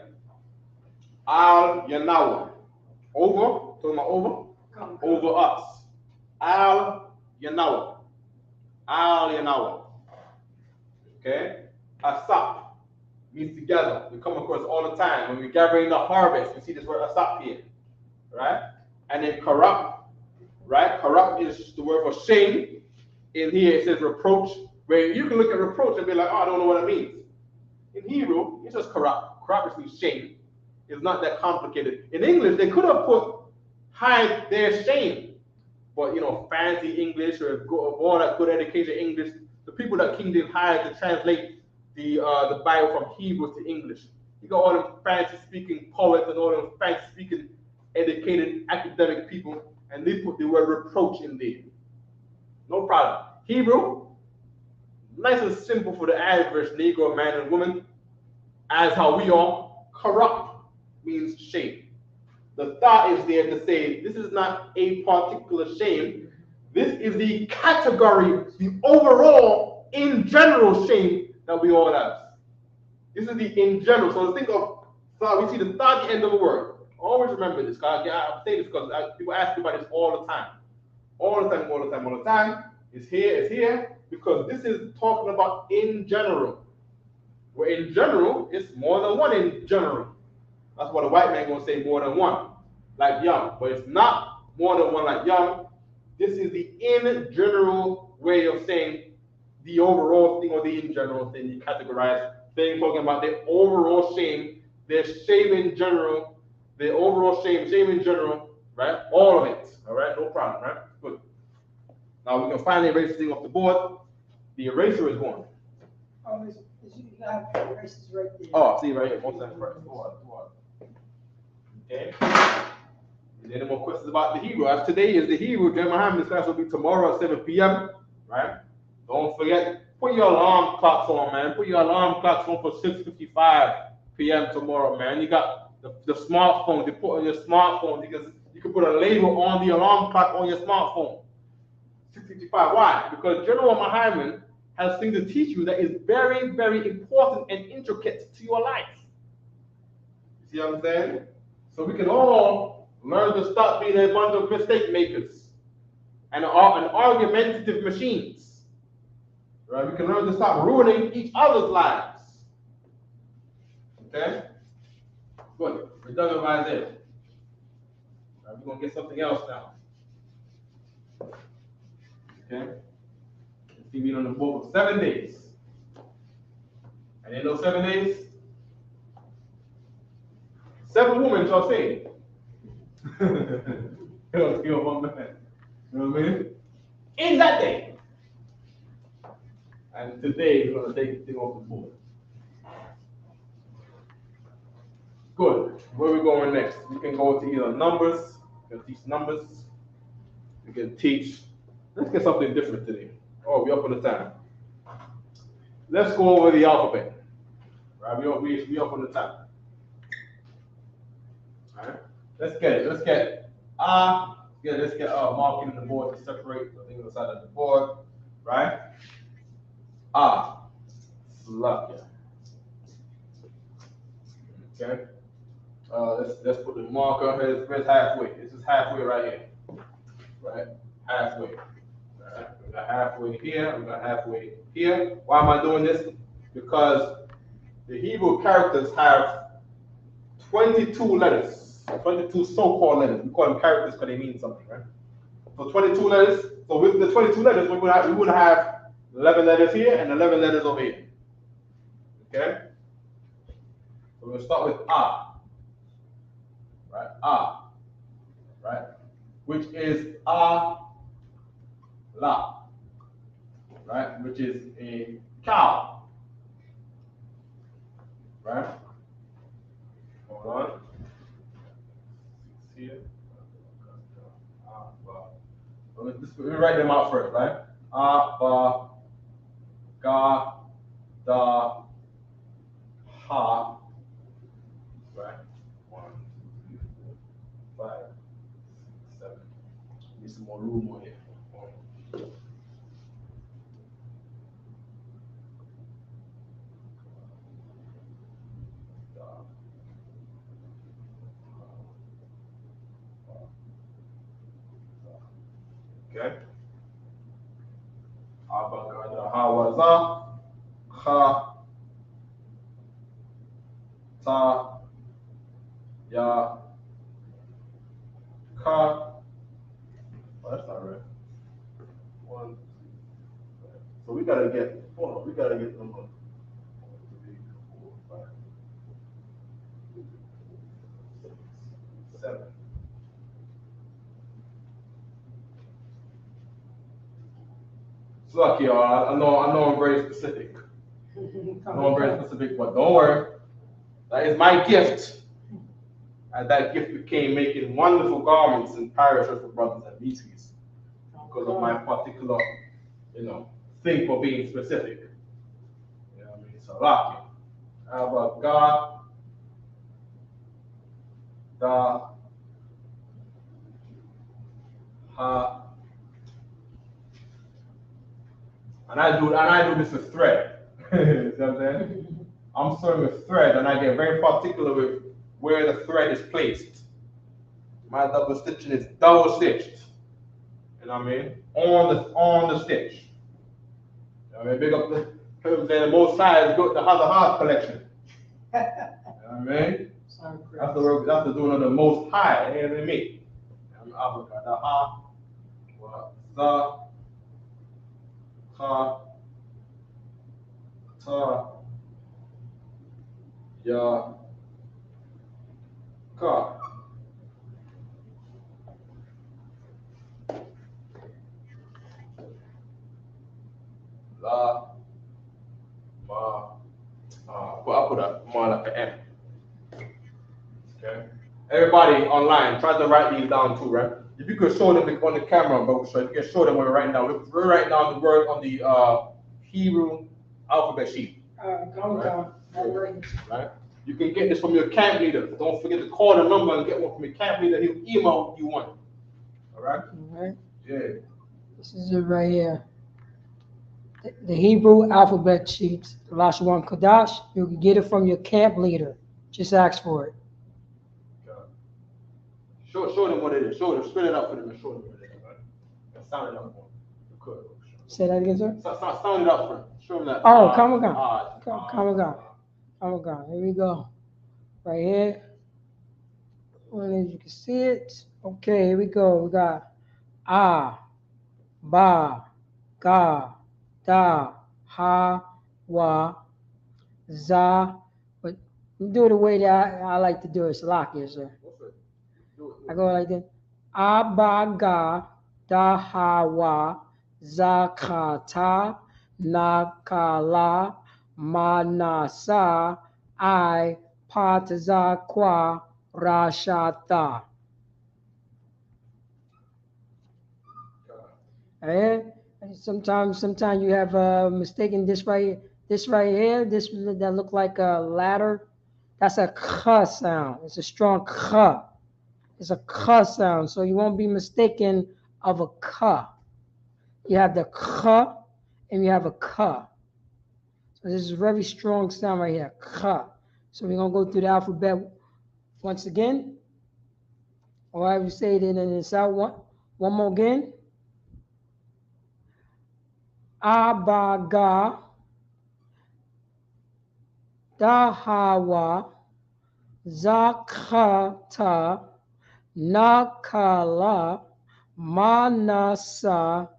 Al Yanawa. Over. Talking about over? Over us. Al Yanawa. Al Yanawa. Okay? Asap means together. We come across all the time. When we're gathering the harvest, we see this word asap here. Right? and then corrupt, right? Corrupt is the word for shame. In here it says reproach, where you can look at reproach and be like, oh, I don't know what it means. In Hebrew, it's just corrupt. Corrupt means shame. It's not that complicated. In English, they could have put hide their shame, but you know, fancy English or all that good education English, the people that King didn't hire to translate the Bible from Hebrew to English. You got all them fancy speaking poets and all them fancy speaking educated academic people, and they put the word reproach in there. No problem. Hebrew, nice and simple for the average Negro man and woman, as how we are. Corrupt means shame. The thought is there to say this is not a particular shame. This is the category, the overall, in general shame that we all have. This is the in general. So think of thought. We see the thought at the end of the word. Always remember this. I'm saying this because people ask me about this all the time. All the time, all the time, all the time. It's here, because this is talking about in general. Where in general, it's more than one in general. That's what a white man gonna say, more than one, like young. But it's not more than one like young. This is the in general way of saying the overall thing, or the in general thing, you categorize thing, talking about the overall shame, their shame in general, the overall shame in general, right? All of it, all right? No problem, right? Good. Now we can finally erase this thing off the board. The eraser is gone. Oh, you have erasers right there. Oh, see right here. One second first. Go on. Okay. Is there any more questions about the Hebrew? As today is the Hebrew, Jay Muhammad's class will be tomorrow at 7 p.m. Right? Don't forget, put your alarm clocks on, man. Put your alarm clocks on for 6:55 p.m. tomorrow, man. You got the smartphones. You put on your smartphone because you can put a label on the alarm clock on your smartphone. 6:55. Why? Because General Muhammad has things to teach you that is very, very important and intricate to your life. You see what I'm saying? So we can all learn to stop being a bunch of mistake makers and argumentative machines. Right? We can learn to stop ruining each other's lives. Okay? Good. We're done with Isaiah. Right, we're going to get something else now. Okay? See, we on the book for 7 days. And in those 7 days, 7 women shall say, it'll kill one man. You know what I mean? In that day. And today, we're going to take the thing off the board. Good. Where are we going next? We can go to either numbers. We can teach numbers. We can teach. Let's get something different today. Oh, we're up on the time. Let's go over the alphabet. Right? We up on the time. All right. Let's get it. Let's get marking the board to separate the thing on the side of the board. Right? Slovakia. Okay. Let's put the marker. Here's halfway. This is halfway right here. Right? Halfway. Right? We got halfway here. We got halfway here. Why am I doing this? Because the Hebrew characters have 22 letters. 22 so-called letters. We call them characters because they mean something, right? So 22 letters. So with the 22 letters, we would have 11 letters here and 11 letters over here. Okay? So we'll start with A. Right? A. Right? Which is A, La. Right? Which is a cow. Right? Hold on. Here. Let me write them out first, right? A, Ba, Ga, Da, Ha. Right? 1, 2, 3, 4, 5, 6, 7. Need some more room on here. Okay. Abagada, Hawaza, Ha, Ta, Ya, car. Oh, that's not right. 1, 2, so we gotta get, hold on, we gotta get number 1, 2, 3, 4, 5, 6, 7. It's lucky, y'all. I know I'm very specific. I know I'm very specific, but don't worry. That is my gift. And that gift became making wonderful garments and parishes for brothers and nieces because of my particular, thing for being specific. You know what I mean? So lucky. How about God, Da, Ha, and I do this with thread. You see what I'm saying? I'm sewing with thread, and I get very particular with where the thread is placed. My double stitching is double stitched. You know what I mean? On the stitch. You know what I mean? Big up the most sides go the heart collection. You know what I mean? That's the work. That's the doing of the most high. You know what I mean? I'm Africa. The ha, za, ha, ta, ya, ka. La, ma, I put a more like an M. Okay. Everybody online, try to write these down too, right? If you could show them on the camera, but so you can show them what we're writing down. We're writing down the word on the Hebrew alphabet sheet. Right? You can get this from your camp leader. Don't forget to call the number and get one from your camp leader. He'll email you one. All right? All right. Yeah. This is it right here. The Hebrew alphabet sheet, the Lashawan Qadash. You can get it from your camp leader. Just ask for it. Show them what it is. Show them. Spit it out for them and show them what it is. Right? And sound it out for them. You could. Say that again, sir? Sound it out for them. Show them that. Oh, come on. Here we go. Right here. One as you can see it. Okay, here we go. We got Ah, Ba, Ga, Da, Ha, Wa, Za. But you do it the way that I like to do it. It's lock here, sir. I go like this. Ah, Ba, Ga, Da, Ha, Wa, Za, Ka, Ta, Na, Ka, La, Ma, Na, Sa, I, Pa, Ta, Za, Kwa, Ra, Sha, Ta. Eh? Sometimes you have mistaken this right here, this that look like a ladder. That's a k sound. It's a strong k. It's a k sound, so you won't be mistaken of a k. You have the k and you have a k. So this is a very strong sound right here, k. So we're gonna go through the alphabet once again. Or I will say it in and it's out one more again. Abaga, Dahawa, Zakata, Nakala, Manasa,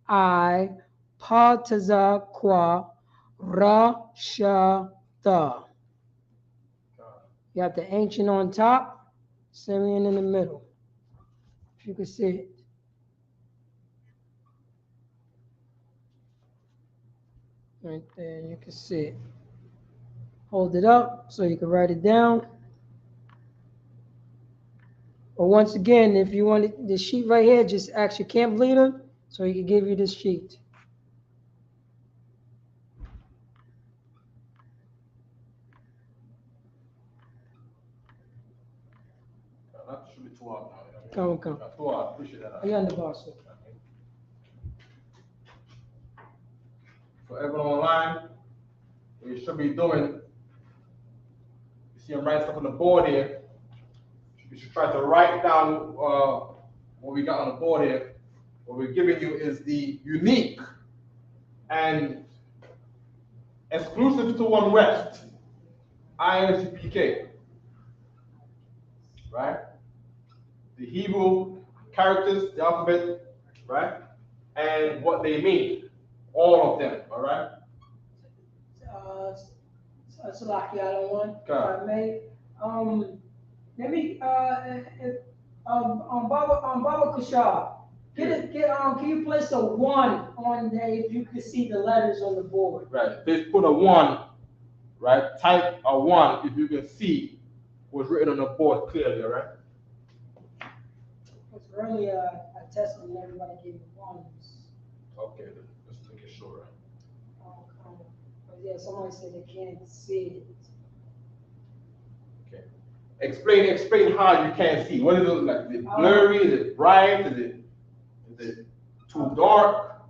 I, Patazakwa, Rashata. You have the ancient on top, Syrian in the middle. If you can see it. Right there, you can see it. Hold it up so you can write it down. Or once again, if you want the sheet right here, just ask your camp leader so he can give you this sheet. That should be 2 hours now. Come. 2 hours. Appreciate that. Are you on the boss, sir? For everyone online, what you should be doing, you see I'm writing stuff on the board here. You should try to write down what we got on the board here. What we're giving you is the unique and exclusive to One West, ISUPK, right? The Hebrew characters, the alphabet, right? And what they mean, all of them, all right? Salaki, I don't want, if Okay. I may. Maybe, if, Baba Kushar, can you place a one on there if you can see the letters on the board? Right. Just put a one, right? Type a one if you can see what's written on the board clearly, all right? Because earlier, I tested and everybody gave me ones. Okay, let's make it sure. But yeah, somebody said they can't see it. Okay. Explain how you can't see. What does it look like? Is it blurry? Is it bright? Is it too dark?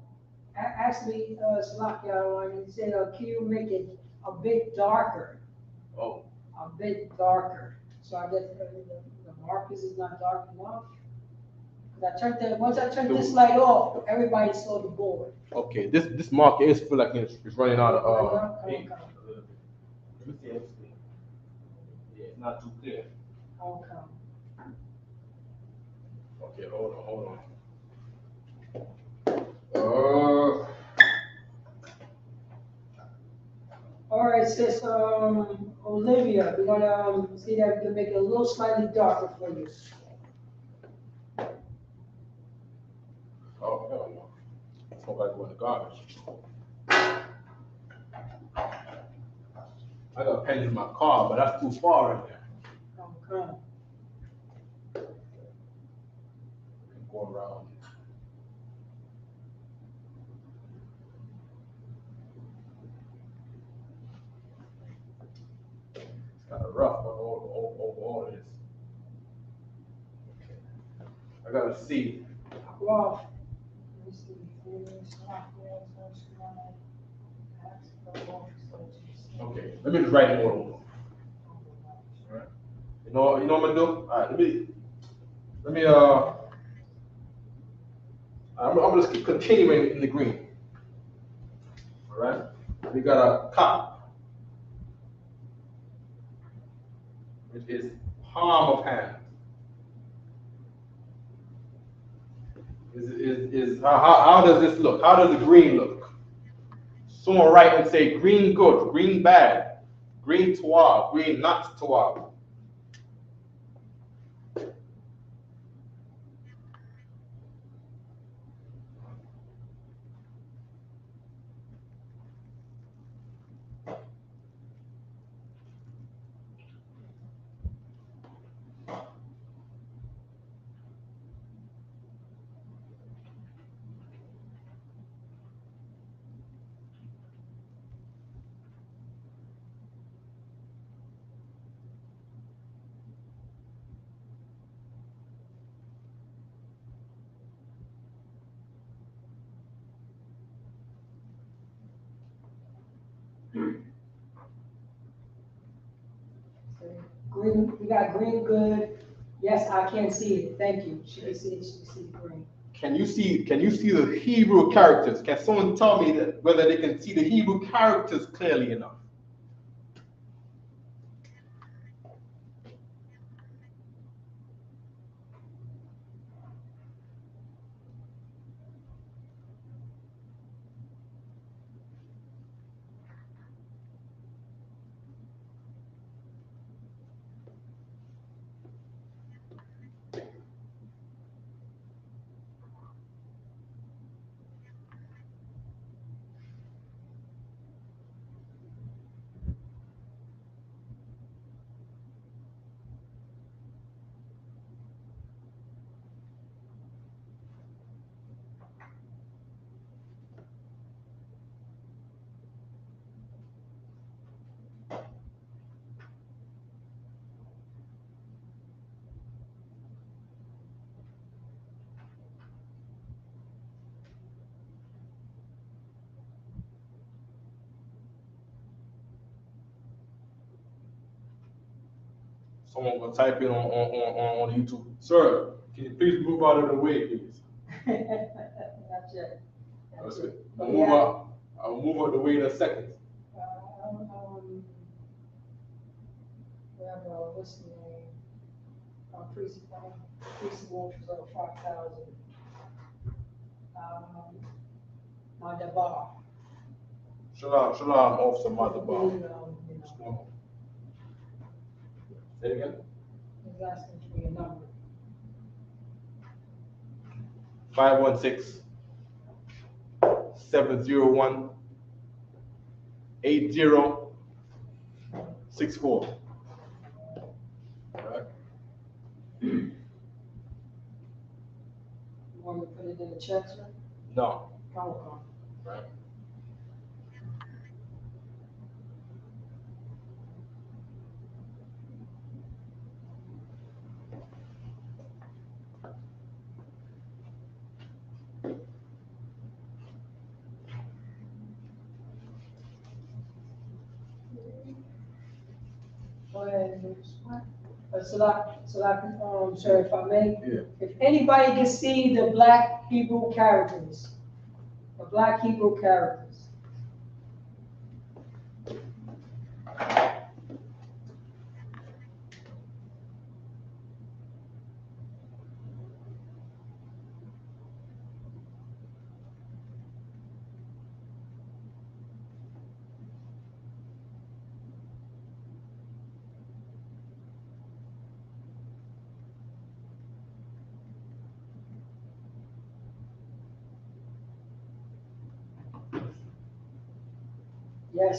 Actually, Salaki, I want to say, can you make it a bit darker? Oh, A bit darker. So I guess the markers is not dark enough. Because once I turned this light off, everybody saw the board. okay. This marker is feel like it's running out of ink. Okay. Let me see. Yeah, it's not too clear. Okay. Okay, hold on. All right, sis, Olivia, we're gonna see that we can make it a little slightly darker for you. Oh, hell no. It's not like going to garbage. I got pens in my car, but that's too far right there. Okay. Go around. It's kind of rough over all this. Okay. I gotta see. Well, let me see. Okay, let me just write it all. Alright. You know what I'm gonna do? Alright, let me I'm gonna just keep continuing in the green. Alright? We got a cup, which is palm of hand. How does this look? How does the green look? Someone write and say green good, green bad, green towab, green not towab. Green, we got green good. Yes, I can see it. Thank you. She can see it. She can see the green. Can you see the Hebrew characters? Can someone tell me that whether they can see the Hebrew characters clearly enough? Someone will type in on YouTube, sir, can you please move out of the way, please? Not yet. That's it. Yeah. I'll move out of the way in a second. We have, what's the name? Precinct one was 5,000. Madabar. Shalom, Officer Madabar. You know, Say it again. he's asking for your number. 516 701 8064. Alright. You want me to put it in the check, sir? No. Okay. Right. Go ahead, sir, if I may. Yeah. If anybody can see the black Hebrew characters, the black Hebrew characters.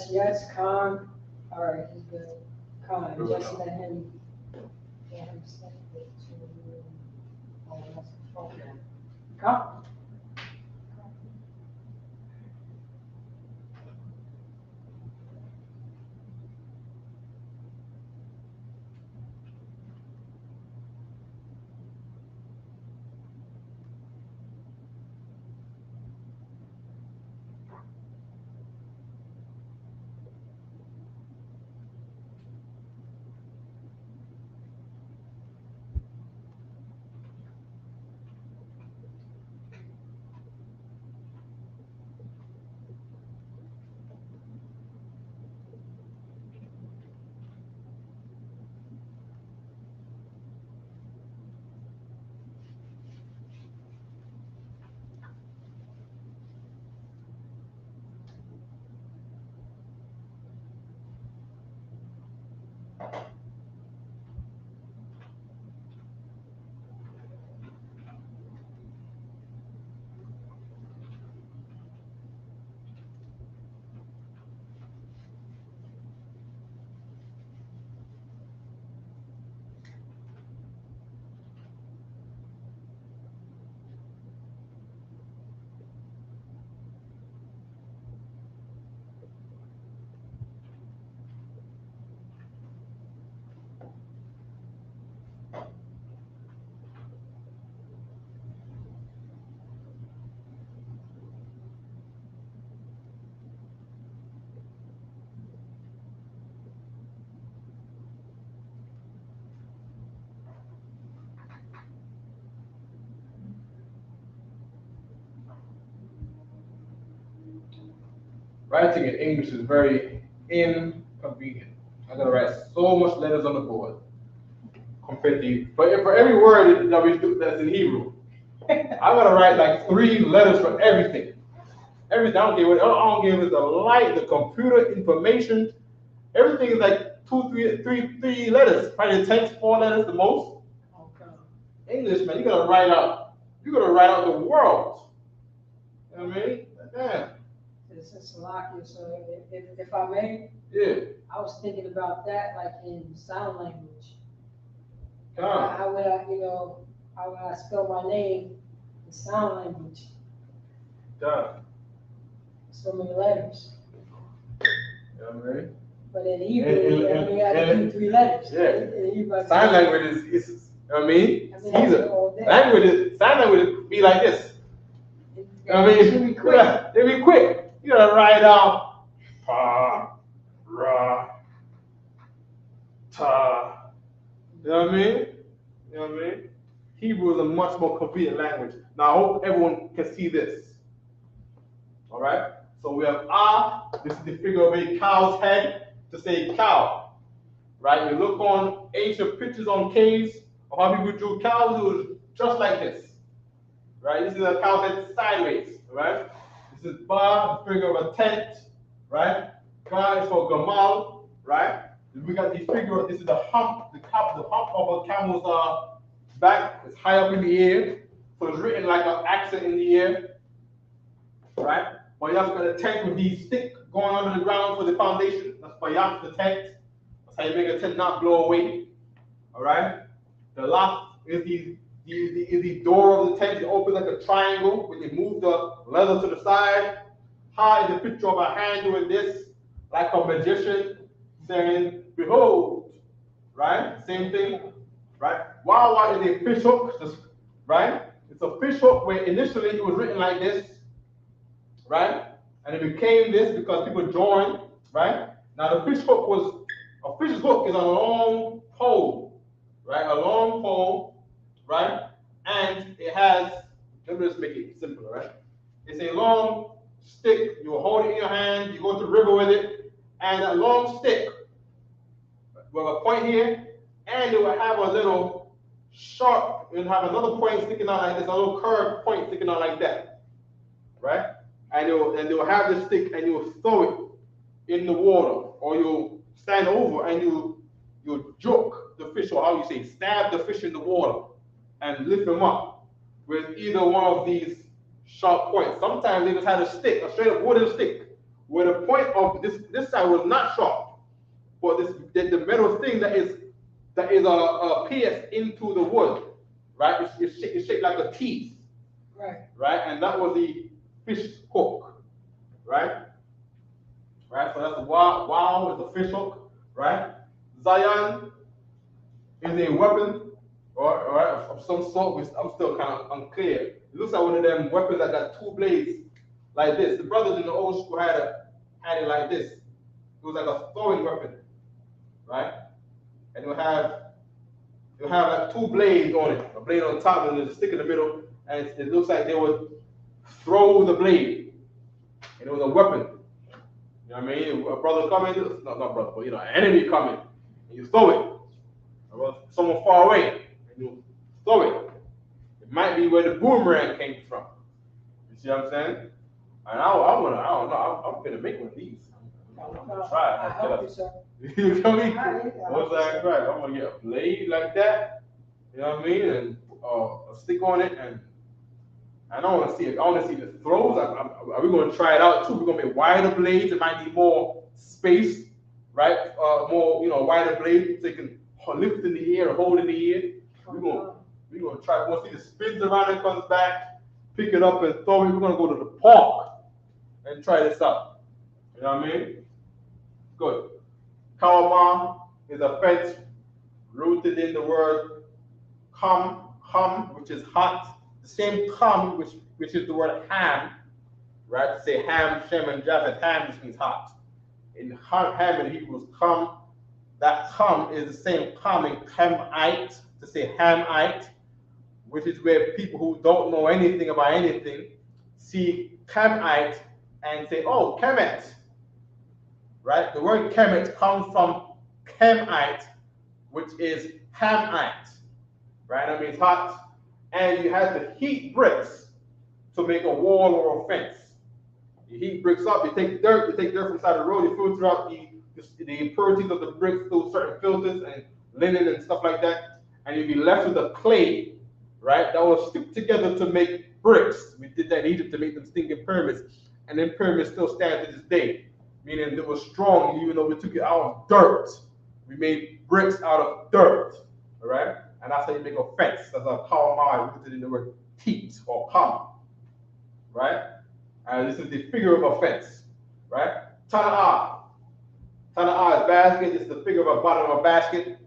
Yes, Khan. All right, he's good. Khan, just let him send it to, oh, that's the phone. Khan? Writing in English is very inconvenient. I gotta write so much letters on the board compared to, for every word that we do that's in Hebrew, I gotta write like 3 letters for everything. Everything. I don't care if it's the light, the computer information. Everything is like 2, 3 letters. Probably it takes 4 letters the most. Okay. English, man, you gotta write out the world. You know what I mean? Damn. This is Salakia, so if I may, Yeah. I was thinking about that like in sign language. Come. How would I spell my name in sign language? Done. So many letters. You know what I mean? But in Hebrew, you only got to do 3 letters. Yeah. In Hebrew, Sign language is you know what I mean? I It's mean, that's easier. all day. Sign language be like this. You know what I It should mean? be quick. It'd be quick. You gotta write out pa, ra, ta. You know what I mean? You know what I mean? Hebrew is a much more convenient language. Now I hope everyone can see this. All right? So we have ah. This is the figure of a cow's head to say cow. Right? You look on ancient pictures on caves of how people drew cows. It was just like this, right? This is a cow head sideways, right? This is Ba, the figure of a tent, right? Ga is for Gamal, right? We got the figure. This is the hump, the hump of a camel's back. It's high up in the air, so it's written like an accent in the air, right? But you also got a tent with these sticks going under the ground for the foundation. That's Bayat, the tent. That's how you make a tent not blow away. All right. The last is the door of the tent. It opens like a triangle when you move the leather to the side. Ha is a picture of a hand doing this, like a magician saying, "Behold," right? Same thing, right? Wawa is a fish hook, right? It's a fish hook where initially it was written like this, right? And it became this because people joined, right? Now the fish hook was, a fish hook is a long pole, right? A long pole, right? And it has, let me just make it simpler, right? It's a long stick, you hold it in your hand, you go to the river with it, and that long stick with a point here, and it will have a little sharp, it will have another point sticking out like this, a little curved point sticking out like that, right? And they'll have this stick and you'll throw it in the water, or you'll stand over and you'll joke the fish, or how you say, stab the fish in the water and lift them up with either one of these sharp points. Sometimes they just had a stick, a straight up wooden stick, where the point of this side was not sharp, but the metal thing that is a pierce into the wood, right? It's shaped like a teeth, right? And that was the fish hook, right? Right. So that's wow is a fish hook, right? Zion is a weapon, or of some sort, which I'm still kind of unclear. It looks like one of them weapons that got two blades like this. The brothers in the old school had it like this. It was like a throwing weapon, right? And it'll have like two blades on it, a blade on top and there's a stick in the middle, and it looks like they would throw the blade, and it was a weapon. You know what I mean? A brother coming, not brother, but an enemy coming, and you throw it. Or someone far away, and you throw it. It might be where the boomerang came from. You see what I'm saying? And I don't know, I'm gonna make one of these. I'm gonna try it. I help you, sir. You feel me? What's that? Right. I'm gonna get a blade like that. You know what I mean? And a stick on it, and I don't want to see it. I want to see the throws. Are we going to try it out too? We're going to make wider blades. It might need more space, right? More, wider blades so you can lift in the air or hold in the air. We're going to try. We'll see the spins around and comes back, pick it up and throw it. We're going to go to the park and try this out. You know what I mean? Good. Kawama is a fence rooted in the word hum, which is hot. The same kam, which is the word ham, right? To say ham, shem, and japhet. Ham just means hot. In ham in Hebrew is kam. That kam is the same kam in Hamite, to say Hamite, which is where people who don't know anything about anything see Hamite and say, oh, Kemet, right? The word Kemet comes from Hamite, which is Hamite, right? That means hot. And you have to heat bricks to make a wall or a fence. You heat bricks up, you take dirt from the side of the road, you filter out the impurities of the bricks through certain filters and linen and stuff like that, and you'll be left with a clay, right, that will stick together to make bricks. We did that in Egypt to make them stinking pyramids, and then pyramids still stand to this day, meaning it was strong even though we took it out of dirt. We made bricks out of dirt, all right? And that's how you make a fence. That's a kawamai rooted in the word teat or kam, right? And this is the figure of a fence, right? Tana'ah. Tana'ah is basket. This is the figure of a bottom of a basket.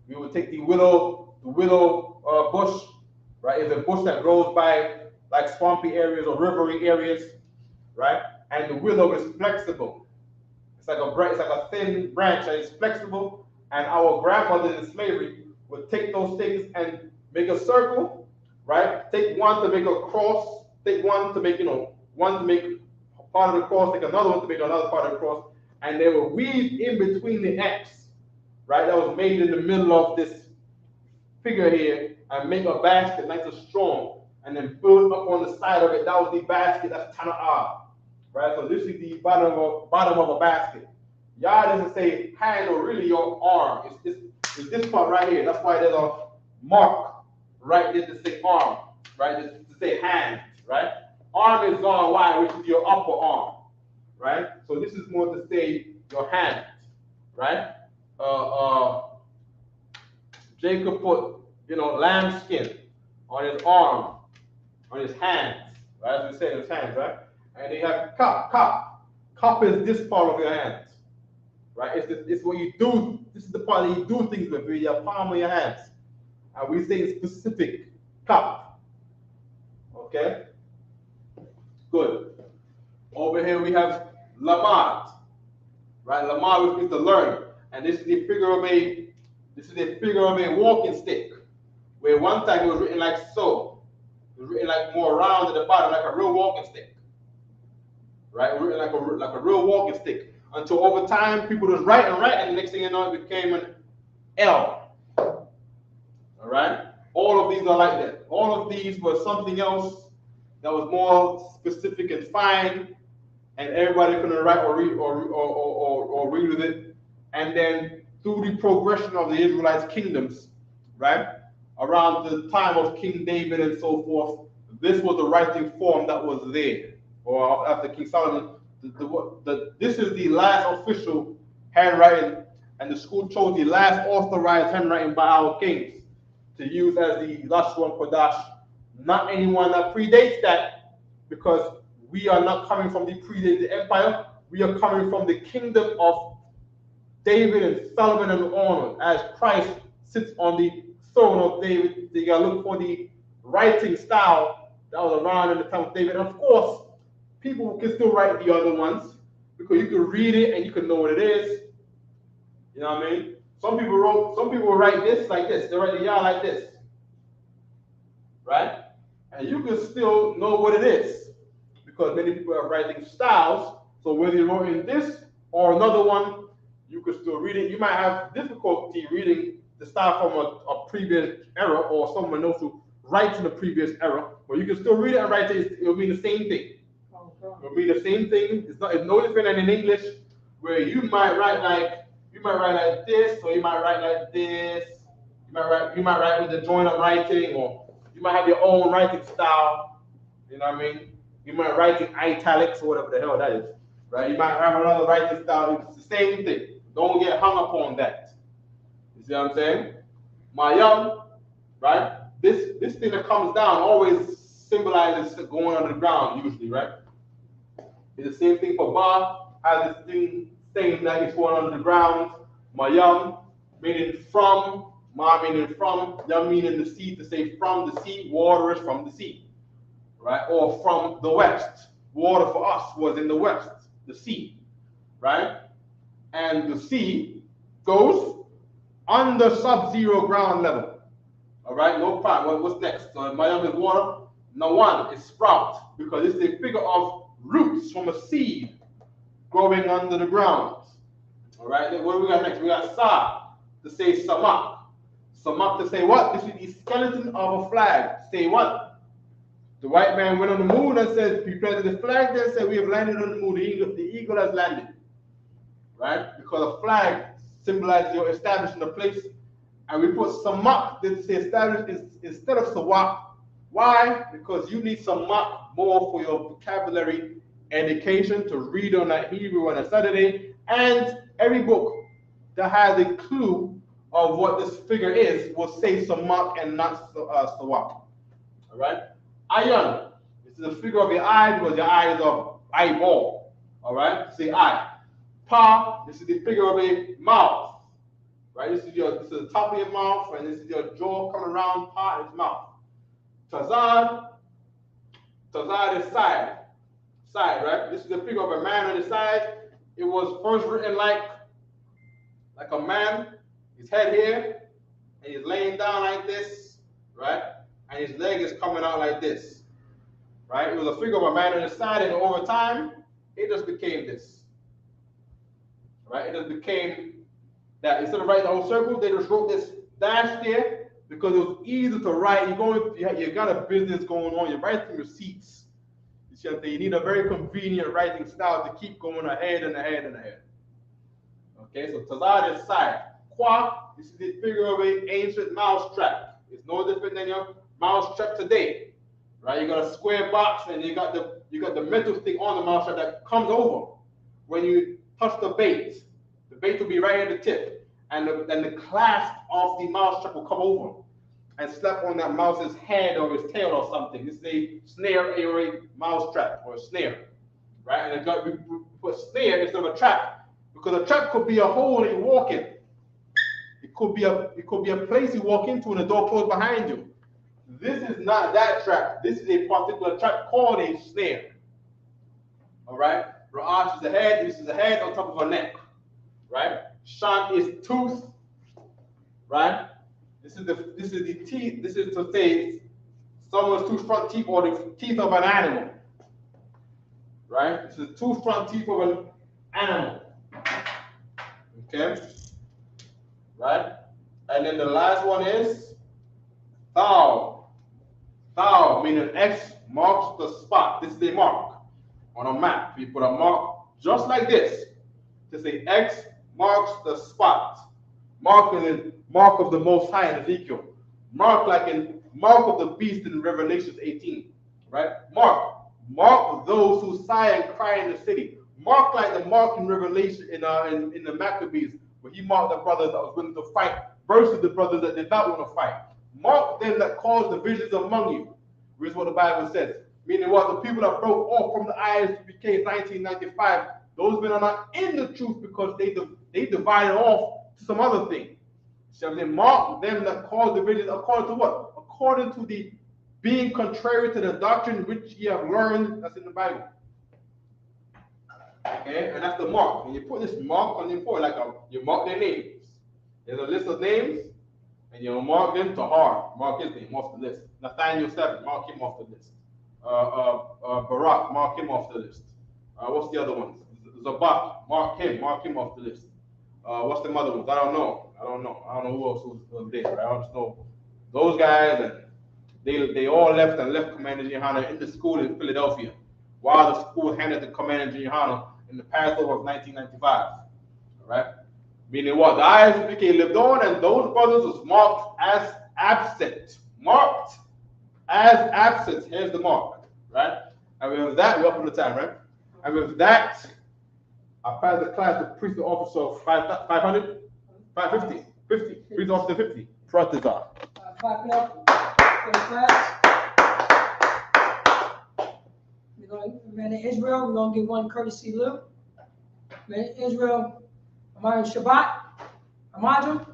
We would take the willow bush, right? It's a bush that grows by like swampy areas or rivery areas, right? And the willow is flexible. It's like a thin branch that is flexible. And our grandmothers in slavery would take those things and make a circle, right? Take one to make a cross, take one to make, one to make part of the cross, take another one to make another part of the cross, and they will weave in between the X, right? That was made in the middle of this figure here and make a basket nice and strong, and then build up on the side of it. That was the basket. That's Tana'ah, right? So this is the bottom of a basket. Yah doesn't say hand or really your arm. It's this part right here. That's why there's a mark right there to say arm, right? To say hand, right? Arm is on Y, which is your upper arm, right? So this is more to say your hand, right? Jacob put, lamb skin on his arm, on his hands, right? As we say, his hands, right? And they have cup. Cup is this part of your hands, right? It's what you do. This is the part that you do things with your palm of your hands. And we say specific cup. Okay? Good. Over here we have lamad, right? Lamad, which means to learn. And this is the figure of a walking stick, where one time it was written like so. It was written like more round at the bottom, like a real walking stick. Right? It was written like a real walking stick. Until over time, people just write, and the next thing you know, it became an L. All right? All of these are like that. All of these were something else that was more specific and fine, and everybody couldn't write or read with it. And then through the progression of the Israelites' kingdoms, right, around the time of King David and so forth, this was the writing form that was there. Or after King Solomon, this is the last official handwriting, and the school chose the last authorized handwriting by our kings to use as the Lashawan Qadash. Not anyone that predates that, because we are not coming from the predated empire. We are coming from the kingdom of David and Solomon and on. As Christ sits on the throne of David, you gotta look for the writing style that was around in the time of David. And of course, people can still write the other ones because you can read it and you can know what it is. You know what I mean? Some people write this like this. They write the Yah like this, right? And you can still know what it is because many people have writing styles. So whether you wrote in this or another one, you could still read it. You might have difficulty reading the style from a previous era or someone else who writes in the previous era, but you can still read it and write it. It'll mean the same thing. It'll mean the same thing. It's no different than in English, where you might write like this, or you might write like this. You might write with the join up writing, or you might have your own writing style. You know what I mean? You might write in italics or whatever the hell that is, right? You might have another writing style. It's the same thing. Don't get hung up on that. You see what I'm saying? Mayam, right? This thing that comes down always symbolizes going under the ground, usually, right? It's the same thing for Ba, has this thing saying that it's going under the ground. Mayam, meaning from, Ma meaning from, Yam meaning the sea, to say from the sea, water is from the sea, right? Or from the west. Water for us was in the west, the sea, right? And the sea goes under sub-zero ground level. All right, no problem. What's next? So Mayam is water. Nawan is sprout, because it's a figure of roots from a seed growing under the ground. All right, what do we got next? We got Sa, to say Samak. Samak to say what? This is the skeleton of a flag. Say what? The white man went on the moon and said, he planted the flag there and said, we have landed on the moon. The eagle has landed. Right? Because a flag symbolizes your establishing a place. And we put Samak to say established instead of Sawak. Why? Because you need Samak more for your vocabulary education, to read on that Hebrew on a Saturday. And every book that has a clue of what this figure is will say Samak and not Sawak. All right? Ayan. This is a figure of your eye because your eye is an eyeball. All right? Say eye. Pa. This is the figure of a mouth. Right? This is the top of your mouth, and this is your jaw coming around. Pa is mouth. Tazad. Tazad is side. Side, right? This is the figure of a man on the side. It was first written like a man, his head here, and he's laying down like this, right? And his leg is coming out like this, right? It was a figure of a man on the side, and over time, it just became this, right? It just became that instead of writing the whole circle, they just wrote this dash there because it was easy to write. You got a business going on, you're writing receipts. You see what I'm saying? You need a very convenient writing style to keep going ahead and ahead and ahead. Okay, so Tazad is side. Qua, this is the figure of an ancient mouse trap. It's no different than your mouse trap today. Right? You got a square box and you got the metal thing on the mouse trap that comes over when you touch the bait. The bait will be right at the tip. And the clasp of the mouse trap will come over and slap on that mouse's head or his tail or something. This is a snare or a mouse trap or a snare. Right? And we put snare instead of a trap. Because a trap could be a hole you walk in. It could be a place you walk into and the door closed behind you. This is not that trap. This is a particular trap called a snare. All right? Ra'ash is the head. This is the head on top of a neck. Right? Shan is tooth. Right? This is the teeth. This is to say someone's two front teeth or the teeth of an animal. Right? This is two front teeth of an animal. Okay? Right? And then the last one is thou. Thou, meaning X marks the spot. This is a mark on a map. You put a mark just like this. To say X marks the spot. Mark is mark of the Most High in Ezekiel. Mark like in mark of the beast in Revelation 18. Right? Mark those who sigh and cry in the city. Mark like the mark in Revelation in the Maccabees, where he marked the brothers that was willing to fight versus the brothers that did not want to fight. Mark them that caused divisions among you, which is what the Bible says. Meaning what? The people that broke off from the Isupk 1995, those men are not in the truth because they divided off to some other thing. So they mark them that cause divisions according to what? According to the being contrary to the doctrine which ye have learned, that's in the Bible. Okay, and that's the mark. And you put this mark on the forehead, you mark their names. There's a list of names, and you mark them to Har. Mark his name off the list. Nathaniel 7, mark him off the list. Barak, mark him off the list. What's the other ones? Zabak, mark him off the list. What's the other ones? I don't know who else was there. Right? I just know those guys, and they all left Commander Jehana in the school in Philadelphia, while the school handed the Commander Jehana in the Passover of 1995. All right? Meaning what? The Isupk lived on, and those brothers was marked as absent. Marked as absent. Here's the mark. Right? And with that, we're up on the time, right? And with that, I pass the class to priest officer of 500, 550, 50, priest officer 50. Trust is on. Clap it up for the class. Man in Israel, we're going to give one courtesy Lou. Man in Israel, Amar Shabbat, Amadou,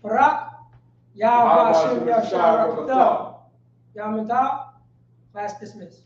Barak, Yahweh Hashem Yahshua Rakatah, Yahweh Class dismissed.